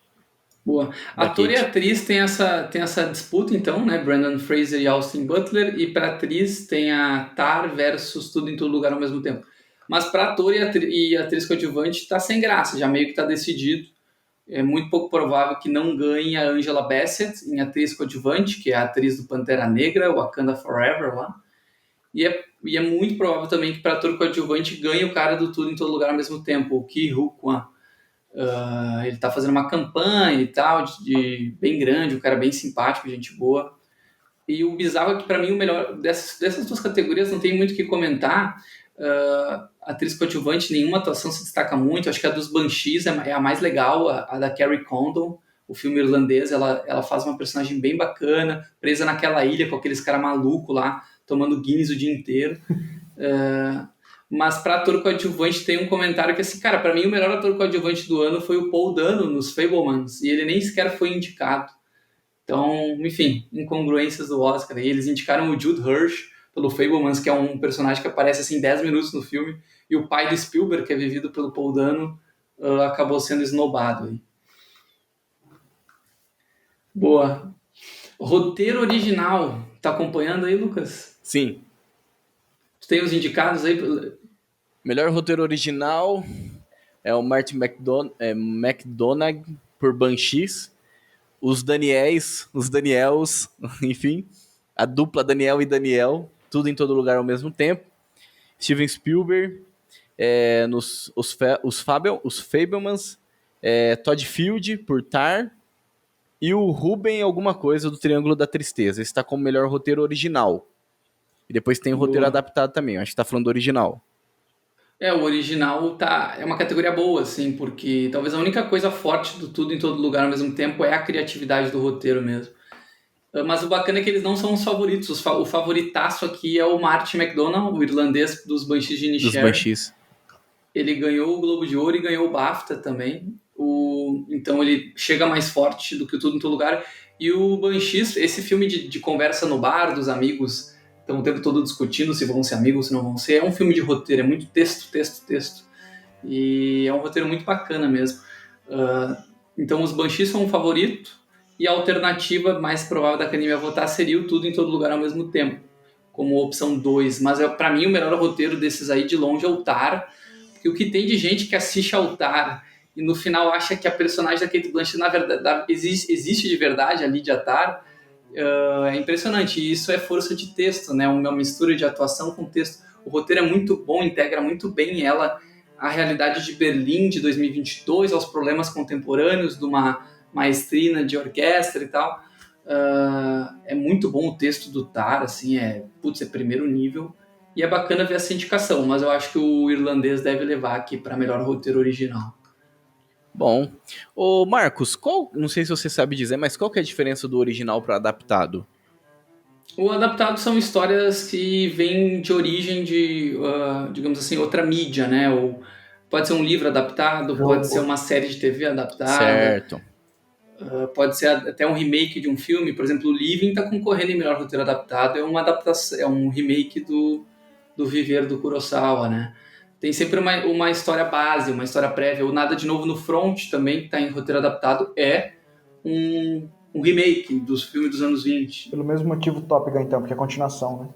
Boa. Ator e atriz tem essa disputa, então, né? Brendan Fraser e Austin Butler. E pra atriz tem a Tar versus Tudo em Todo Lugar ao mesmo tempo. Mas para ator e atriz coadjuvante tá sem graça, já meio que tá decidido. É muito pouco provável que não ganhe a Angela Bassett em atriz coadjuvante, que é a atriz do Pantera Negra, Wakanda Forever lá. E é muito provável também que para ator coadjuvante ganhe o cara do Tudo em Todo Lugar ao mesmo tempo, o Ki-Hu Kwan. Ele tá fazendo uma campanha e tal, bem grande, um cara bem simpático, gente boa. E o bizarro é que para mim o melhor dessas duas categorias não tem muito o que comentar. Atriz coadjuvante, nenhuma atuação se destaca muito. Acho que a dos Banshees é a mais legal, a da Carrie Condon, o filme irlandês. Ela faz uma personagem bem bacana, presa naquela ilha com aqueles caras malucos lá, tomando Guinness o dia inteiro. Mas para ator coadjuvante tem um comentário que assim, cara, para mim o melhor ator coadjuvante do ano foi o Paul Dano nos Fabelmans, e ele nem sequer foi indicado. Então, enfim, incongruências do Oscar. E eles indicaram o Jude Hirsch pelo Fabelmans, que é um personagem que aparece assim 10 minutos no filme, e o pai do Spielberg, que é vivido pelo Paul Dano, acabou sendo esnobado aí. Boa. Roteiro original. Tá acompanhando aí, Lucas? Sim. Tu tem os indicados aí? Melhor roteiro original é o Martin McDonagh por Banshees. Os Daniels, enfim, a dupla Daniel e Daniel, Tudo em Todo Lugar ao mesmo tempo. Steven Spielberg, os Fabelmans, Todd Field por Tar, e o Ruben alguma coisa do Triângulo da Tristeza. Esse está como melhor roteiro original. E depois tem o roteiro adaptado também, acho que tá falando do original. O original é uma categoria boa, assim, porque talvez a única coisa forte do Tudo em Todo Lugar ao mesmo tempo é a criatividade do roteiro mesmo. Mas o bacana é que eles não são os favoritos. O favoritaço aqui é o Martin McDonagh, o irlandês dos Banshees de Dos Inisherin. Banshees. Ele ganhou o Globo de Ouro e ganhou o BAFTA também. Então ele chega mais forte do que o Tudo em Todo Lugar. E o Banshees, esse filme de conversa no bar dos amigos, estão o tempo todo discutindo se vão ser amigos, se não vão ser. É um filme de roteiro, é muito texto, texto, texto. E é um roteiro muito bacana mesmo. Então os Banshees são o favorito. E a alternativa mais provável da Academia votar seria o Tudo em Todo Lugar ao mesmo tempo, como opção 2. Mas pra mim o melhor roteiro desses aí de longe é o Tar. Porque o que tem de gente que assiste ao Tar e no final acha que a personagem da Cate Blanchett na verdade existe de verdade, a Lydia Tar, é impressionante. E isso é força de texto, né? Uma mistura de atuação com texto. O roteiro é muito bom, integra muito bem ela à realidade de Berlim de 2022, aos problemas contemporâneos de uma maestrina de orquestra e tal. É muito bom o texto do Tar, assim, é primeiro nível. E é bacana ver essa indicação, mas eu acho que o irlandês deve levar aqui para melhor roteiro original. Bom. Ô, Marcos, não sei se você sabe dizer, mas qual que é a diferença do original para adaptado? O adaptado são histórias que vêm de origem de, digamos assim, outra mídia, né? Ou pode ser um livro adaptado, pode ser uma série de TV adaptada. Certo. Pode ser até um remake de um filme. Por exemplo, o Living está concorrendo em melhor roteiro adaptado. É uma adaptação, é um remake do Viver do Kurosawa, né? Tem sempre uma história base, uma história prévia. O Nada de Novo no Front também, que está em roteiro adaptado, é um remake dos filmes dos anos 20. Pelo mesmo motivo Top Gun, então, porque é continuação,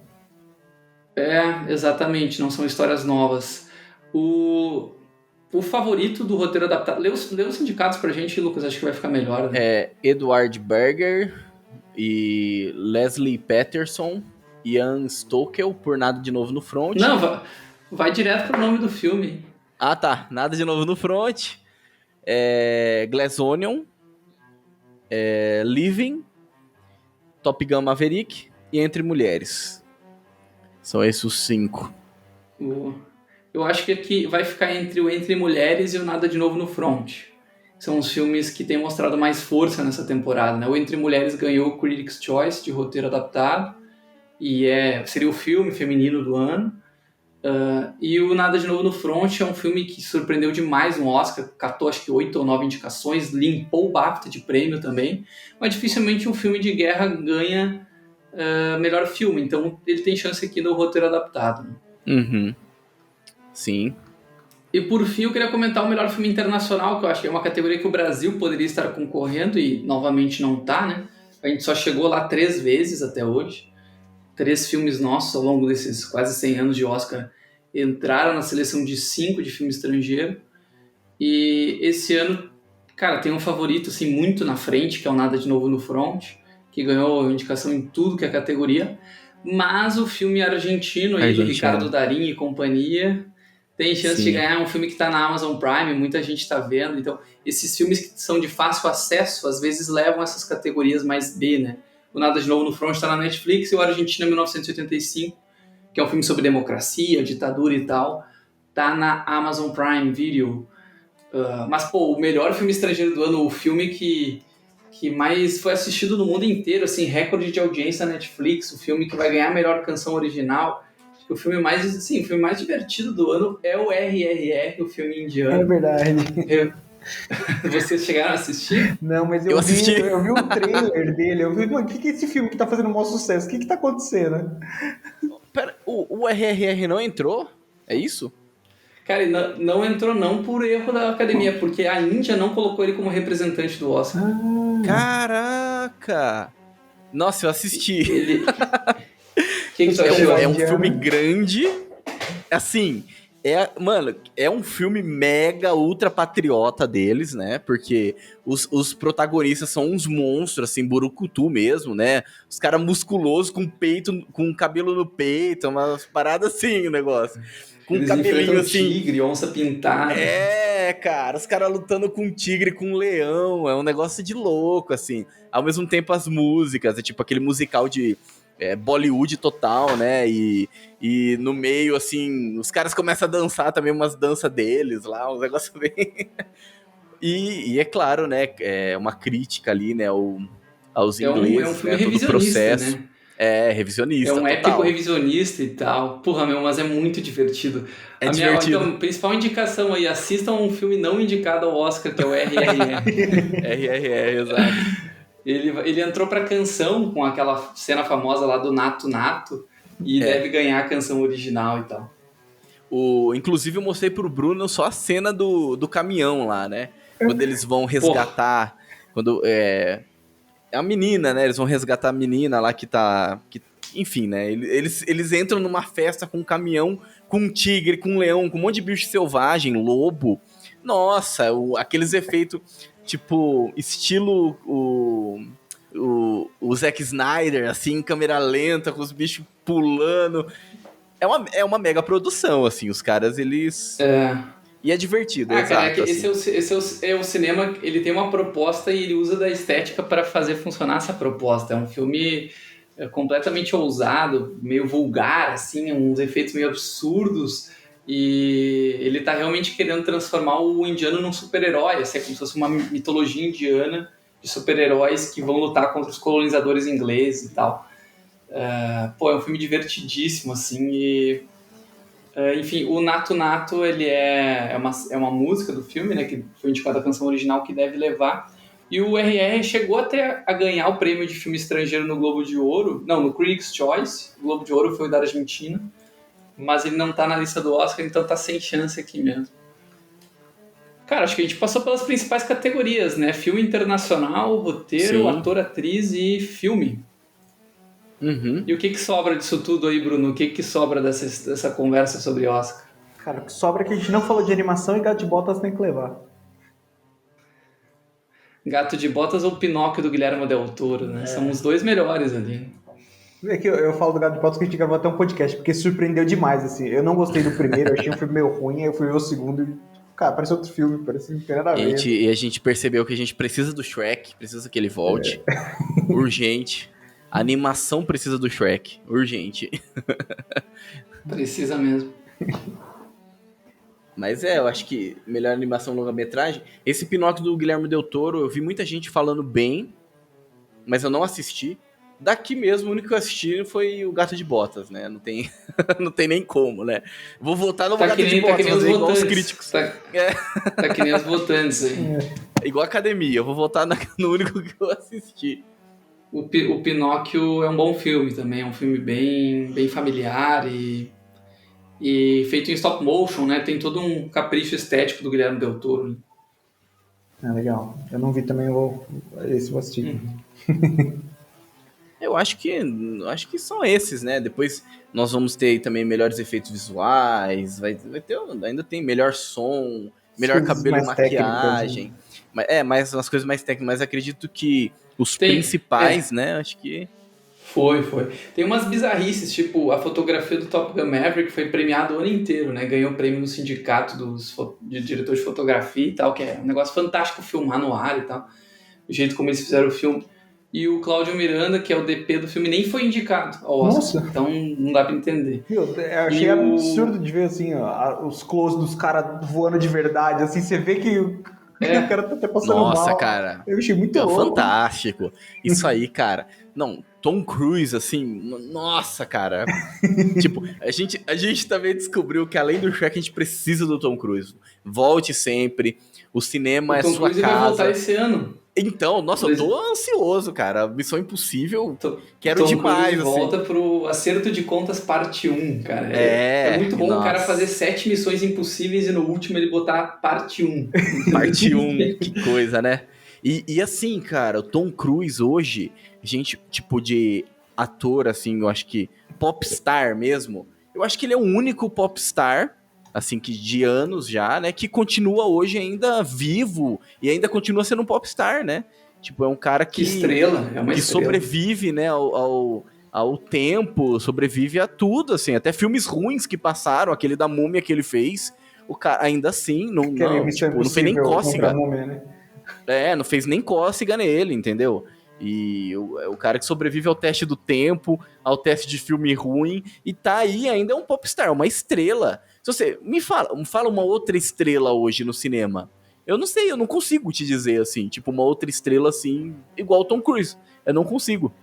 né? Exatamente, não são histórias novas. O favorito do roteiro adaptado... Lê os sindicatos pra gente, Lucas, acho que vai ficar melhor, né? É Edward Berger e Leslie Patterson, Ian Stockel, por Nada de Novo no Front. Não, vai direto pro nome do filme. Ah, tá. Nada de Novo no Front. Glass Onion, Living, Top Gun Maverick e Entre Mulheres. São esses os 5. Eu acho que aqui vai ficar entre o Entre Mulheres e o Nada de Novo no Front. São os filmes que têm mostrado mais força nessa temporada, né? O Entre Mulheres ganhou o Critics' Choice de roteiro adaptado e seria o filme feminino do ano. E o Nada de Novo no Front é um filme que surpreendeu demais no Oscar, catou acho que 8 ou 9 indicações, limpou o BAFTA de prêmio também, mas dificilmente um filme de guerra ganha melhor filme, então ele tem chance aqui no roteiro adaptado. Né? Uhum. Sim. E por fim eu queria comentar o melhor filme internacional, que eu acho que é uma categoria que o Brasil poderia estar concorrendo e novamente não está, né? A gente só chegou lá 3 vezes até hoje. 3 filmes nossos ao longo desses quase 100 anos de Oscar entraram na seleção de 5 de filme estrangeiro. E esse ano, cara, tem um favorito assim, muito na frente, que é o Nada de Novo no Front, que ganhou indicação em tudo que é categoria. Mas o filme argentino aí, do Ricardo Darín e companhia, tem chance de ganhar. Um filme que está na Amazon Prime, muita gente está vendo. Então, esses filmes que são de fácil acesso, às vezes levam essas categorias mais B, né? O Nada de Novo no Front está na Netflix e o Argentina 1985, que é um filme sobre democracia, ditadura e tal, tá na Amazon Prime Video. Mas, pô, o melhor filme estrangeiro do ano, o filme que mais foi assistido no mundo inteiro, assim, recorde de audiência na Netflix, o filme que vai ganhar a melhor canção original. Acho que o filme mais divertido do ano é o RRR, o filme indiano. É verdade. Vocês chegaram a assistir? Não, mas eu vi o trailer dele, eu vi, mano, o que é esse filme que tá fazendo o maior sucesso? O que tá acontecendo? Pera, o RRR não entrou? É isso? Cara, não entrou não por erro da academia, porque a Índia não colocou ele como representante do Oscar. Caraca! Nossa, eu assisti. O que tu achou? É um filme grande, assim... Mano, é um filme mega ultra patriota deles, né? Porque os protagonistas são uns monstros, assim, burucutu mesmo, né? Os caras musculosos com peito, com cabelo no peito, umas paradas assim, o negócio. Com eles cabelinho assim. Tigre, onça pintada. Cara, os caras lutando com tigre, com leão, é um negócio de louco, assim. Ao mesmo tempo, as músicas, é tipo aquele musical de. Bollywood total, né? E no meio, assim, os caras começam a dançar também umas danças deles lá, uns negócios bem... e é claro, né? É uma crítica ali, né? aos É um ingleses, filme né? Todo o revisionista, processo. né? É, É revisionista, um épico total. revisionista e tal. Porra, meu, mas é muito divertido. É A minha, divertido. então, principal indicação aí, assistam um filme não indicado ao Oscar, que é o RRR. RRR, exato. Ele entrou pra canção com aquela cena famosa lá do Nato Nato e deve ganhar a canção original e tal. Inclusive eu mostrei pro Bruno só a cena do caminhão lá, né? Quando eles vão resgatar. Quando é a menina, né? Eles vão resgatar a menina lá que tá. Enfim, né? Eles entram numa festa com um caminhão, com um tigre, com um leão, com um monte de bicho selvagem, lobo. Nossa, aqueles efeitos, tipo, estilo o Zack Snyder, assim, em câmera lenta, com os bichos pulando. É uma mega produção, assim, os caras, eles... E é divertido, cara, exato. é que assim. esse é o cinema, ele tem uma proposta e ele usa da estética para fazer funcionar essa proposta. É um filme completamente ousado, meio vulgar, assim, uns efeitos meio absurdos, e ele tá realmente querendo transformar o indiano num super-herói, assim, é como se fosse uma mitologia indiana de super-heróis que vão lutar contra os colonizadores ingleses e tal. É um filme divertidíssimo, assim, e... enfim, o Nato Nato, ele é uma música do filme, né, que foi indicada a canção original que deve levar, e o RR chegou até a ganhar o prêmio de filme estrangeiro no Globo de Ouro, não, no Critics' Choice, o Globo de Ouro foi da Argentina, mas ele não tá na lista do Oscar, então tá sem chance aqui mesmo. Cara, acho que a gente passou pelas principais categorias, né, filme internacional, roteiro, Sim. ator, atriz e filme. Uhum. E o que sobra disso tudo aí, Bruno? O que sobra dessa conversa sobre Oscar? Cara, o que sobra é que a gente não falou de animação e Gato de Botas tem que levar. Gato de Botas ou Pinóquio do Guilherme Del Toro, né? São os dois melhores ali. É que eu falo do Gato de Botas que a gente gravou até um podcast, porque surpreendeu demais, assim. Eu não gostei do primeiro, eu achei um filme meio ruim, aí eu fui ver o segundo e, cara, parece outro filme, parece que não tem nada a ver. E a gente percebeu que a gente precisa do Shrek, precisa que ele volte. Urgente. A animação precisa do Shrek, urgente. Precisa mesmo. Mas eu acho que melhor animação longa-metragem. Esse Pinóquio do Guilherme Del Toro, eu vi muita gente falando bem, mas eu não assisti. Daqui mesmo, o único que eu assisti foi o Gato de Botas, né? Não tem, não tem nem como, né? Vou votar no Gato de Botas, fazer igual os críticos. Tá que nem os votantes aí. Igual a academia, eu vou votar no único que eu assisti. O Pinóquio é um bom filme também, é um filme bem familiar e feito em stop motion, né? Tem todo um capricho estético do Guilherme Del Toro. Legal. Eu não vi também, esse eu vou assistir. Eu acho que são esses, né? Depois nós vamos ter também melhores efeitos visuais, vai ter, ainda tem melhor som, melhor cabelo e maquiagem. Mas umas coisas mais técnicas, mas acredito que os principais, né? Acho que... Foi. Tem umas bizarrices, tipo, a fotografia do Top Gun Maverick foi premiada o ano inteiro, né? Ganhou prêmio no sindicato de diretores de fotografia e tal, que é um negócio fantástico filmar no ar e tal. O jeito como eles fizeram o filme. E o Cláudio Miranda, que é o DP do filme, nem foi indicado ao Oscar. Então não dá pra entender. Eu achei absurdo de ver, assim, ó, os close dos caras voando de verdade, assim, você vê que o cara tá até passando mal. Nossa, cara. Eu achei muito louco. Fantástico. Isso aí, cara. Não, Tom Cruise, assim, nossa, cara. Tipo, a gente também descobriu que além do Shrek, a gente precisa do Tom Cruise. Volte sempre. O cinema é sua casa. O Tom Cruise vai voltar esse ano. Então, nossa, eu tô ansioso, cara. Missão Impossível, quero demais. Tom Cruise volta pro Acerto de Contas parte 1, cara. É muito bom o cara fazer 7 missões impossíveis e no último ele botar parte 1. Parte 1, que coisa, né? E assim, cara, o Tom Cruise hoje, gente, tipo de ator, assim, eu acho que popstar mesmo, eu acho que ele é o único popstar, assim, que de anos já, né, que continua hoje ainda vivo e ainda continua sendo um popstar, né? Tipo, é um cara que... estrela, é uma que estrela. Sobrevive, né, ao tempo, sobrevive a tudo, assim, até filmes ruins que passaram, aquele da Múmia que ele fez, o cara ainda assim, não fez nem cócega. Múmia, né? Não fez nem cócega nele, entendeu? E o cara que sobrevive ao teste do tempo, ao teste de filme ruim, e tá aí ainda é um popstar, uma estrela. Se você me fala uma outra estrela hoje no cinema. Eu não sei, eu não consigo te dizer assim, tipo uma outra estrela assim, igual o Tom Cruise. Eu não consigo.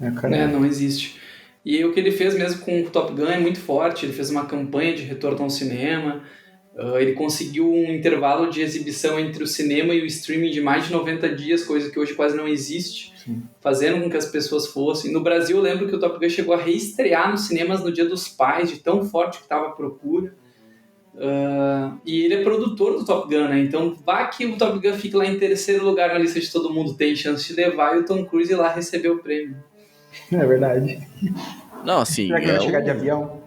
Né, não existe. E o que ele fez mesmo com o Top Gun é muito forte. Ele fez uma campanha de retorno ao cinema. Ele conseguiu um intervalo de exibição entre o cinema e o streaming de mais de 90 dias, coisa que hoje quase não existe, fazendo com que as pessoas fossem. No Brasil, eu lembro que o Top Gun chegou a reestrear nos cinemas no Dia dos Pais, de tão forte que estava a procura. E ele é produtor do Top Gun, né? Então, vá que o Top Gun fique lá em terceiro lugar na lista de todo mundo, tem chance de levar, e o Tom Cruise ir lá receber o prêmio. É verdade. Não, assim... Será que vai chegar de avião?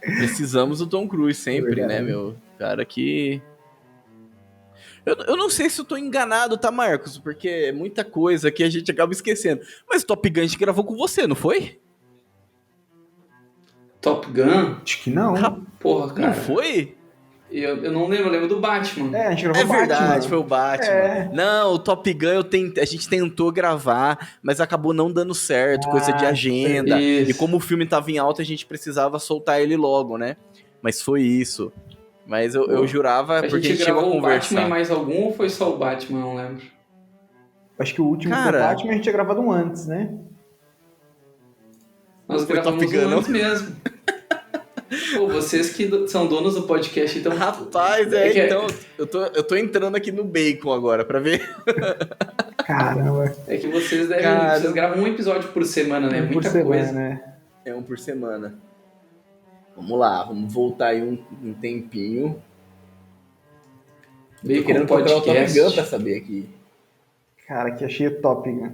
Precisamos do Tom Cruise sempre, né, meu? Cara que... Eu não sei se eu tô enganado, tá, Marcos? Porque é muita coisa que a gente acaba esquecendo. Mas o Top Gun a gente gravou com você, não foi? Top Gun? Acho que não. Porra, cara. Não foi? Eu não lembro, eu lembro do Batman. É, a gente gravou É verdade, Batman. foi o Batman. É. Não, o Top Gun a gente tentou gravar, mas acabou não dando certo, coisa de agenda. isso. E como o filme tava em alta, a gente precisava soltar ele logo, né? Mas foi isso. Mas eu jurava, porque a gente chegou a gravou o conversar. Batman e mais algum ou foi só o Batman? Não lembro. Acho que o último Cara, foi o Batman, a gente tinha gravado um antes, né? Nós Foi gravamos Top Gun, um antes mesmo. Pô, vocês que são donos do podcast, então... Rapaz, então, eu tô entrando aqui no Bacon agora, pra ver. Caramba. É que vocês devem... Cara. Vocês gravam um episódio por semana, né? Um por Muita semana, coisa. né? É um por semana. Vamos lá, vamos voltar aí um tempinho. Veio Tô querendo com procurar o Top podcast. Gun pra saber aqui. Cara, que achei top, né?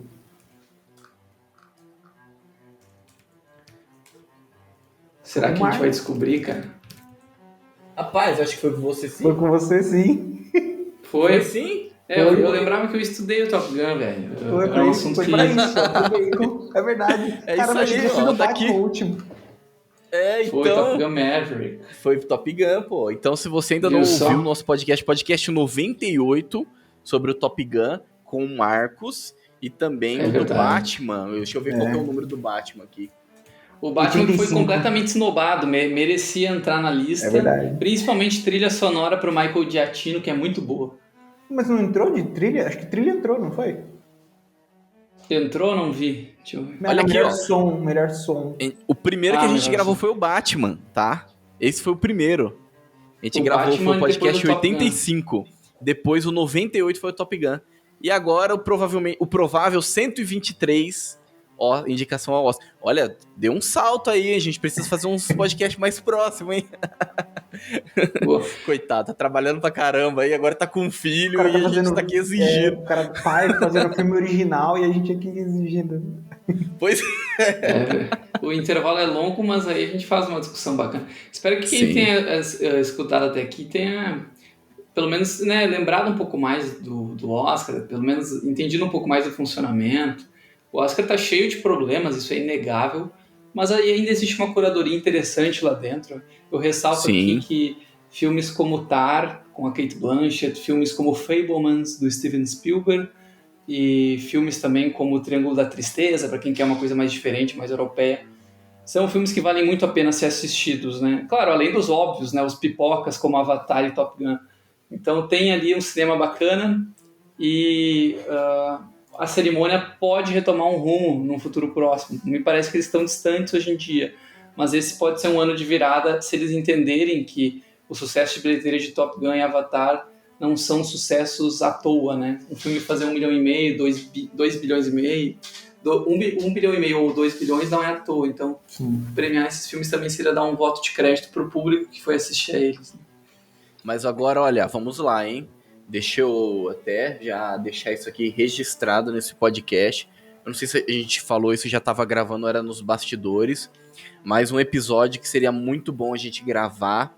Será que a gente Mas- vai descobrir, cara? Rapaz, acho que foi com você sim. Foi com você, sim. Foi? sim? Eu lembrava que eu estudei o Top Gun, velho. Foi Era um assunto foi que... pra isso, ó, pro Bacon. É verdade. É Caramba, isso aí, achei que tinha ó, sido o tá Batman aqui. o último. É, Foi Top então... Gun Maverick. Foi Top Gun, pô. Então, se você ainda não Viu só? ouviu o nosso podcast 98, sobre o Top Gun, com o Marcos, e também É o do verdade. Batman. Deixa eu ver qual que é o número do Batman aqui. O Batman foi 85. completamente snobado, merecia entrar na lista. É verdade. Principalmente trilha sonora pro Michael Giacchino, que é muito boa. Mas não entrou de trilha? Acho que trilha entrou, não foi? Entrou ou não vi? Deixa eu ver. Olha aqui, ó. Melhor som. O primeiro que a gente melhor gravou sim. foi o Batman, tá? Esse foi o primeiro. A gente O gravou Batman foi o e podcast depois o Top Gun. 85. Depois o 98 foi o Top Gun. E agora o provável 123, ó, indicação ao Oscar. Olha, deu um salto aí, a gente precisa fazer uns podcasts mais próximos, hein? Boa. Coitado, tá trabalhando pra caramba aí, agora tá com um O filho cara e tá a gente fazendo. tá aqui exigindo. O cara pai fazendo filme original e a gente aqui exigindo. Pois O intervalo é longo, mas aí a gente faz uma discussão bacana. Espero que Sim. quem tenha escutado até aqui tenha, pelo menos, né, lembrado um pouco mais do Oscar, pelo menos entendido um pouco mais do funcionamento. O Oscar tá cheio de problemas, isso é inegável, mas aí ainda existe uma curadoria interessante lá dentro. Eu ressalto Sim. aqui que filmes como Tar, com a Cate Blanchett, filmes como Fabelmans, do Steven Spielberg, e filmes também como O Triângulo da Tristeza, para quem quer uma coisa mais diferente, mais europeia, são filmes que valem muito a pena ser assistidos, né? Claro, além dos óbvios, né? Os pipocas como Avatar e Top Gun. Então tem ali um cinema bacana e a cerimônia pode retomar um rumo num futuro próximo. Me parece que eles estão distantes hoje em dia, mas esse pode ser um ano de virada se eles entenderem que o sucesso de bilheteria de Top Gun e Avatar não são sucessos à toa, né? Um filme fazer 1,5 milhão, 2 bilhões e meio, 1 bilhão e meio ou 2 bilhões não é à toa. Então, premiar esses filmes também seria dar um voto de crédito pro público que foi assistir a eles. Mas agora, olha, vamos lá, hein? Deixa eu até já deixar isso aqui registrado nesse podcast. Eu não sei se a gente falou isso, já estava gravando, era nos bastidores. Mas um episódio que seria muito bom a gente gravar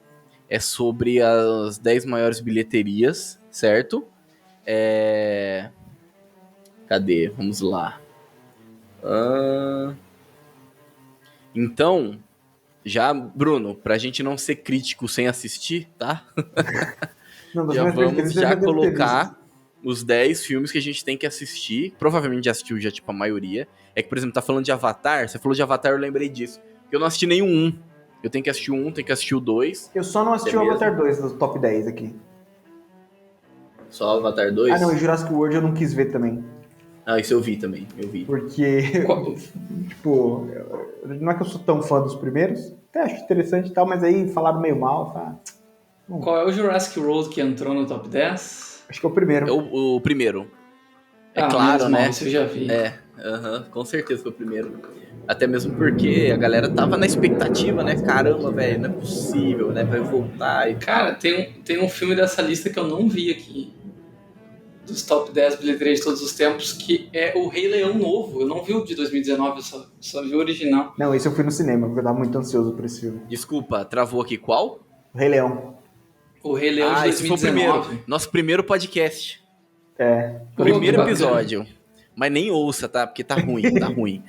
é sobre as 10 maiores bilheterias, certo? Cadê? Vamos lá. Então, já, Bruno, pra gente não ser crítico sem assistir, tá? Não, das Já minhas vamos bilheterias já eu devo ter colocar os 10 filmes que a gente tem que assistir. Provavelmente já assistiu já, tipo, a maioria. É que, por exemplo, tá falando de Avatar. Você falou de Avatar, eu lembrei disso. Porque eu não assisti nenhum. Eu tenho que assistir o 1, tenho que assistir o 2. visto. Eu só não assisti o Beleza. Avatar 2 do top 10 aqui. Só Avatar 2? Ah, não, e Jurassic World eu não quis ver também. Ah, isso eu vi também, eu vi. Porque, tipo, não é que eu sou tão fã dos primeiros, até acho interessante e tal, mas aí falaram meio mal, tá? Qual é o Jurassic World que entrou no top 10? Acho que é o primeiro. É o primeiro. É Ah, claro, menos mal, né? isso eu já vi. Com certeza foi o primeiro. Até mesmo porque a galera tava na expectativa, né? Caramba, velho, não é possível, né? Vai voltar e Cara, tal. tem um filme dessa lista que eu não vi aqui, dos top 10 bilheterias de todos os tempos, que é o Rei Leão novo. Eu não vi o de 2019, eu só vi o original. Não, esse eu fui no cinema, porque eu tava muito ansioso por esse filme. Desculpa, travou aqui qual? O Rei Leão. O Rei Leão de Esse foi o primeiro. 2019. Nosso primeiro podcast. Pô, Primeiro que bacana. episódio. Mas nem ouça, tá? Porque tá ruim, tá ruim.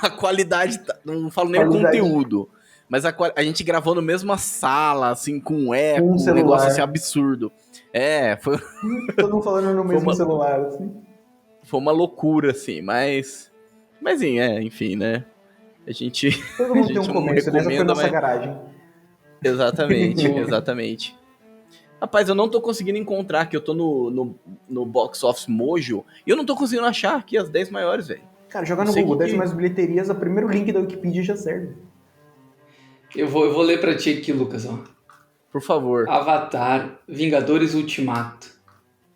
A qualidade, não falo nem Qualidade. o conteúdo. Mas a gente gravou na mesma sala, assim, com eco, Com um um celular. negócio assim absurdo. Foi Todo mundo falando no mesmo uma- celular, assim. uma loucura, assim, mas enfim, né? A gente, Todo a mundo tem gente um não começo, né? Essa foi a recomenda, nossa mas... garagem. Exatamente, exatamente. Rapaz, eu não tô conseguindo encontrar aqui, eu tô no Box Office Mojo, e eu não tô conseguindo achar aqui as 10 maiores, velho. Cara, jogar Não no sei Google que- 10 mais bilheterias, o primeiro link da Wikipedia já serve. Eu vou ler pra ti aqui, Lucas. Ó. Por favor. Avatar, Vingadores Ultimato,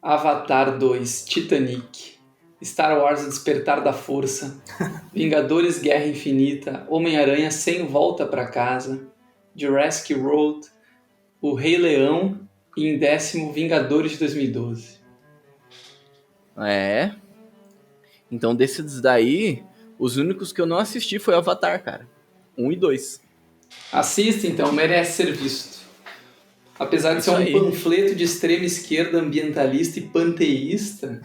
Avatar 2, Titanic, Star Wars O Despertar da Força, Vingadores Guerra Infinita, Homem-Aranha Sem Volta pra Casa, Jurassic World, O Rei Leão e em 10º Vingadores de 2012. Então, desses daí, os únicos que eu não assisti foi Avatar, cara. 1 e 2. Assista então, merece ser visto. Apesar de Isso ser um aí. panfleto de extrema esquerda, ambientalista e panteísta,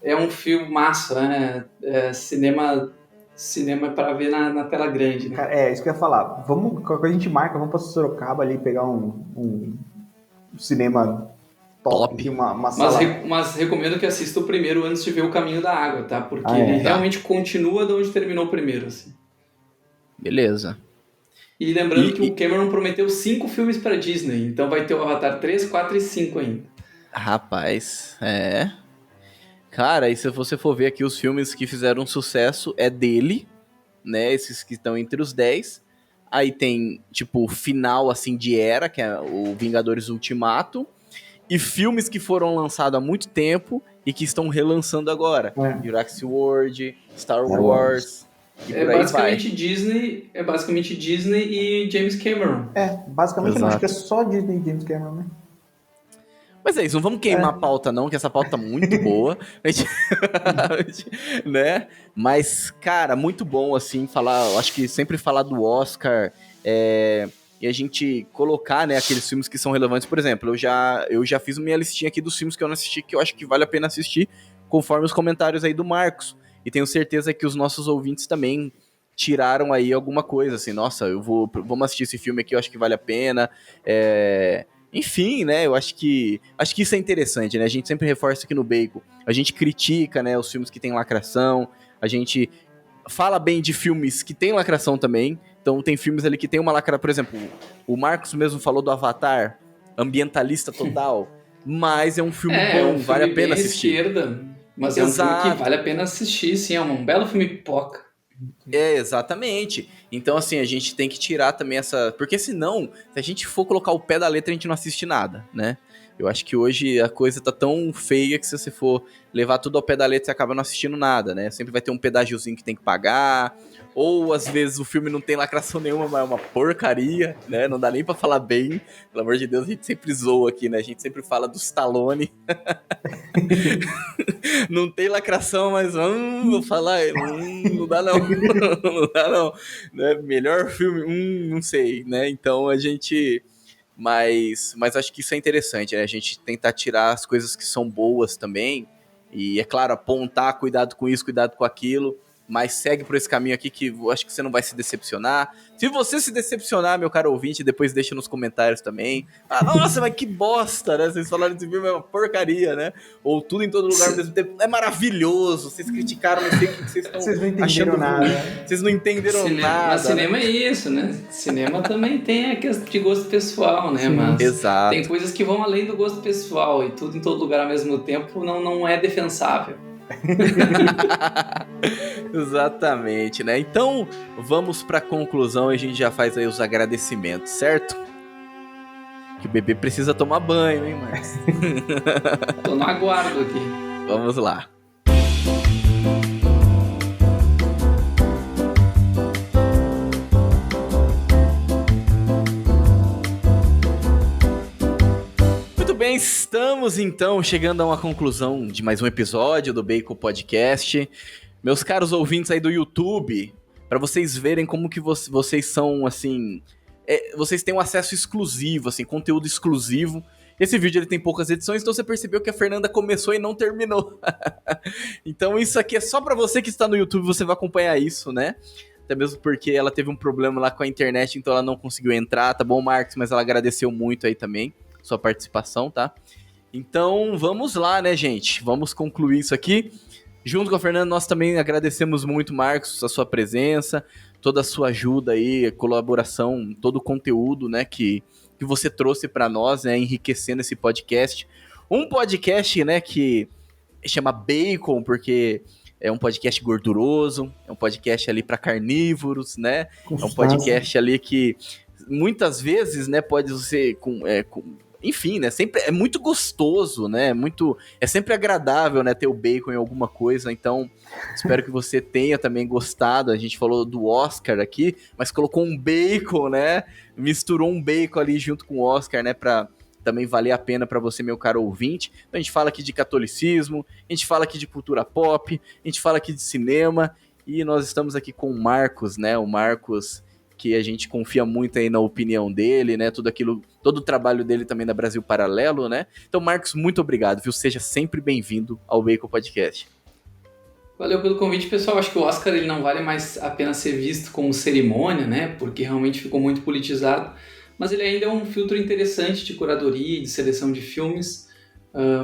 é um filme massa, né? Cinema para ver na tela grande, né? Cara, isso que eu ia falar. Vamos, quando a gente marca, vamos pra Sorocaba ali pegar um cinema top, Top. uma sala. Mas recomendo que assista o primeiro antes de ver O Caminho da Água, tá? Porque ele Tá. realmente continua de onde terminou o primeiro, assim. Beleza. E lembrando que o Cameron prometeu 5 filmes pra Disney, então vai ter o Avatar 3, 4 e 5 ainda. Rapaz, Cara, e se você for ver aqui os filmes que fizeram sucesso, é dele, né? Esses que estão entre os 10. Aí tem, tipo, o final, assim, de era, que é o Vingadores Ultimato. E filmes que foram lançados há muito tempo e que estão relançando agora. Jurassic World, Star Wars, e por aí vai. É basicamente Disney e James Cameron. Basicamente, eu não acho Exato. que é só Disney e James Cameron, né? Mas é isso, não vamos queimar a pauta não, que essa pauta tá muito boa, né? Mas, cara, muito bom, assim, falar, eu acho que sempre falar do Oscar, e a gente colocar, né, aqueles filmes que são relevantes. Por exemplo, eu já fiz minha listinha aqui dos filmes que eu não assisti, que eu acho que vale a pena assistir, conforme os comentários aí do Marcos. E tenho certeza que os nossos ouvintes também tiraram aí alguma coisa, assim, nossa, vamos assistir esse filme aqui, eu acho que vale a pena, Enfim, né, eu acho que isso é interessante, né, a gente sempre reforça aqui no Bacon, a gente critica, né, os filmes que tem lacração, a gente fala bem de filmes que tem lacração também, então tem filmes ali que tem uma lacração, por exemplo, o Marcos mesmo falou do Avatar, ambientalista total, mas é um filme bom, vale a pena bem assistir. Esquerda, mas é um filme Exato. que vale a pena assistir, sim, é um belo filme pipoca. Exatamente. Então, assim, a gente tem que tirar também essa... Porque senão, se a gente for colocar o pé da letra, a gente não assiste nada, né? Eu acho que hoje a coisa tá tão feia que se você for levar tudo ao pé da letra, você acaba não assistindo nada, né? Sempre vai ter um pedágiozinho que tem que pagar, ou às vezes o filme não tem lacração nenhuma, mas é uma porcaria, né? Não dá nem pra falar bem. Pelo amor de Deus, a gente sempre zoa aqui, né? A gente sempre fala do Stallone. Não tem lacração, mas vou falar, não dá não. Não dá não. Né? Melhor filme, não sei, né? Então a gente... Mas acho que isso é interessante, né? A gente tentar tirar as coisas que são boas também. E, é claro, apontar, cuidado com isso, cuidado com aquilo. mas segue por esse caminho aqui que eu acho que você não vai se decepcionar. Se você se decepcionar, meu caro ouvinte, depois deixa nos comentários também. Ah, nossa, mas que bosta, né? Vocês falaram desse filme é uma porcaria, né? Ou Tudo em Todo Lugar ao mesmo tempo. É maravilhoso. Vocês criticaram, não sei o que vocês estão Vocês não entenderam achando nada. ruim. Vocês não entenderam nada. Mas cinema é isso, né? Cinema também tem a questão de gosto pessoal, né? Sim. Mas Exato. tem coisas que vão além do gosto pessoal e Tudo em Todo Lugar ao mesmo tempo não é defensável. Exatamente, né? Então, vamos pra conclusão e a gente já faz aí os agradecimentos, certo? Que o bebê precisa tomar banho, hein, Marcos? Tô no aguardo aqui. Vamos lá. Muito bem, estamos então chegando a uma conclusão de mais um episódio do Bacon Podcast. Meus caros ouvintes aí do YouTube, para vocês verem como que vocês são, assim... vocês têm um acesso exclusivo, assim, conteúdo exclusivo. Esse vídeo ele tem poucas edições, então você percebeu que a Fernanda começou e não terminou. Então isso aqui é só para você que está no YouTube, você vai acompanhar isso, né? Até mesmo porque ela teve um problema lá com a internet, então ela não conseguiu entrar, tá bom, Marcos? Mas ela agradeceu muito aí também sua participação, tá? Então vamos lá, né, gente? Vamos concluir isso aqui. Junto com a Fernanda, nós também agradecemos muito, Marcos, a sua presença, toda a sua ajuda aí, colaboração, todo o conteúdo, né, que você trouxe para nós, né, enriquecendo esse podcast. Um podcast, né, que chama Bacon, porque é um podcast gorduroso, é um podcast ali para carnívoros, né, é um podcast ali que muitas vezes, né, pode ser enfim, né, sempre é muito gostoso, né, é sempre agradável, né, ter o bacon em alguma coisa, então espero que você tenha também gostado. A gente falou do Oscar aqui, mas colocou um bacon, né, misturou um bacon ali junto com o Oscar, né, pra também valer a pena pra você, meu caro ouvinte. Então a gente fala aqui de catolicismo, a gente fala aqui de cultura pop, a gente fala aqui de cinema, e nós estamos aqui com o Marcos, né, o Marcos, que a gente confia muito aí na opinião dele, né, todo o trabalho dele também da Brasil Paralelo, né. Então, Marcos, muito obrigado, viu? Seja sempre bem-vindo ao Bacon Podcast. Valeu pelo convite, pessoal. Acho que o Oscar ele não vale mais a pena ser visto como cerimônia, né, porque realmente ficou muito politizado, mas ele ainda é um filtro interessante de curadoria e de seleção de filmes.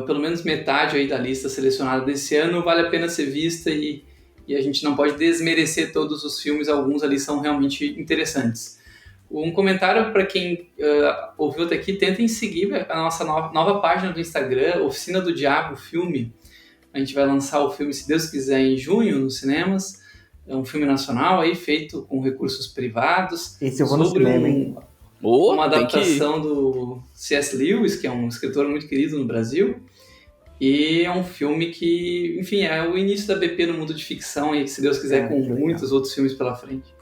Pelo menos metade aí da lista selecionada desse ano vale a pena ser vista e a gente não pode desmerecer todos os filmes, alguns ali são realmente interessantes. Um comentário para quem ouviu até aqui, tentem seguir a nossa nova página do Instagram, Oficina do Diabo Filme. A gente vai lançar o filme, se Deus quiser, em junho nos cinemas. É um filme nacional aí, feito com recursos privados. Esse eu vou no cinema, hein? Uma adaptação do C.S. Lewis, que é um escritor muito querido no Brasil. E é um filme que, enfim, é o início da BP no mundo de ficção e, se Deus quiser, com muitos outros filmes pela frente.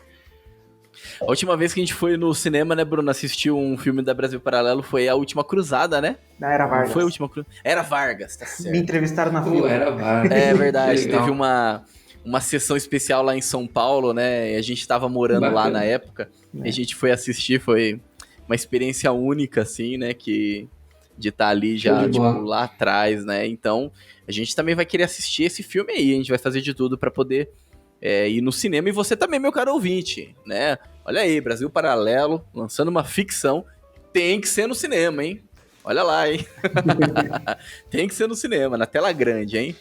A última vez que a gente foi no cinema, né, Bruno, assistiu um filme da Brasil Paralelo foi A Última Cruzada, né? Não, era Vargas. Não foi A Última Cruzada. Era Vargas, tá certo. Me entrevistaram na fila. Era Vargas. É verdade, teve uma sessão especial lá em São Paulo, né? E a gente tava morando lá na época. E a gente foi assistir, foi uma experiência única, assim, né? De estar ali já, tipo, lá atrás, né? Então, a gente também vai querer assistir esse filme aí. A gente vai fazer de tudo pra poder ir no cinema. E você também, meu caro ouvinte, né? Olha aí, Brasil Paralelo, lançando uma ficção. Tem que ser no cinema, hein? Olha lá, hein? Tem que ser no cinema, na tela grande, hein?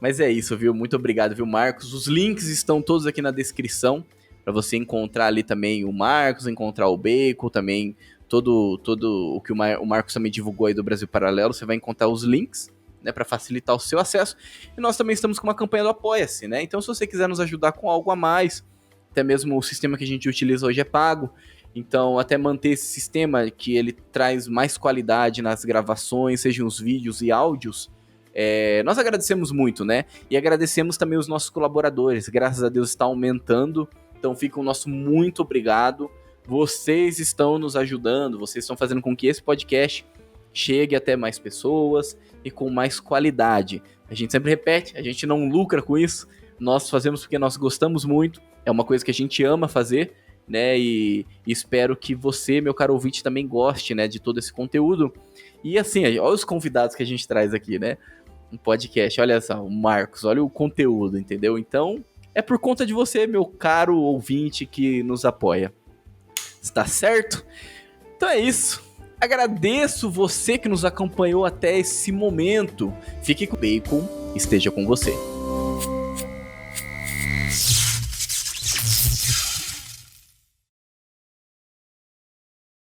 Mas é isso, viu? Muito obrigado, viu, Marcos? Os links estão todos aqui na descrição, pra você encontrar ali também o Marcos, encontrar o Bacon, também todo o que o Marcos também divulgou aí do Brasil Paralelo. Você vai encontrar os links, né, para facilitar o seu acesso. E nós também estamos com uma campanha do Apoia-se, né? Então, se você quiser nos ajudar com algo a mais, até mesmo o sistema que a gente utiliza hoje é pago. Então, até manter esse sistema que ele traz mais qualidade nas gravações, sejam os vídeos e áudios, nós agradecemos muito, né? E agradecemos também os nossos colaboradores. Graças a Deus está aumentando. Então, fica o nosso muito obrigado. Vocês estão nos ajudando, vocês estão fazendo com que esse podcast chegue até mais pessoas e com mais qualidade. A gente sempre repete, a gente não lucra com isso, nós fazemos porque nós gostamos muito, é uma coisa que a gente ama fazer, né, e espero que você, meu caro ouvinte, também goste, né, de todo esse conteúdo. E assim, olha os convidados que a gente traz aqui, né, Um podcast, olha só, o Marcos, olha o conteúdo, entendeu? Então, é por conta de você, meu caro ouvinte que nos apoia. Está certo? Então é isso. Agradeço você que nos acompanhou até esse momento. Fique com o Bacon, esteja com você.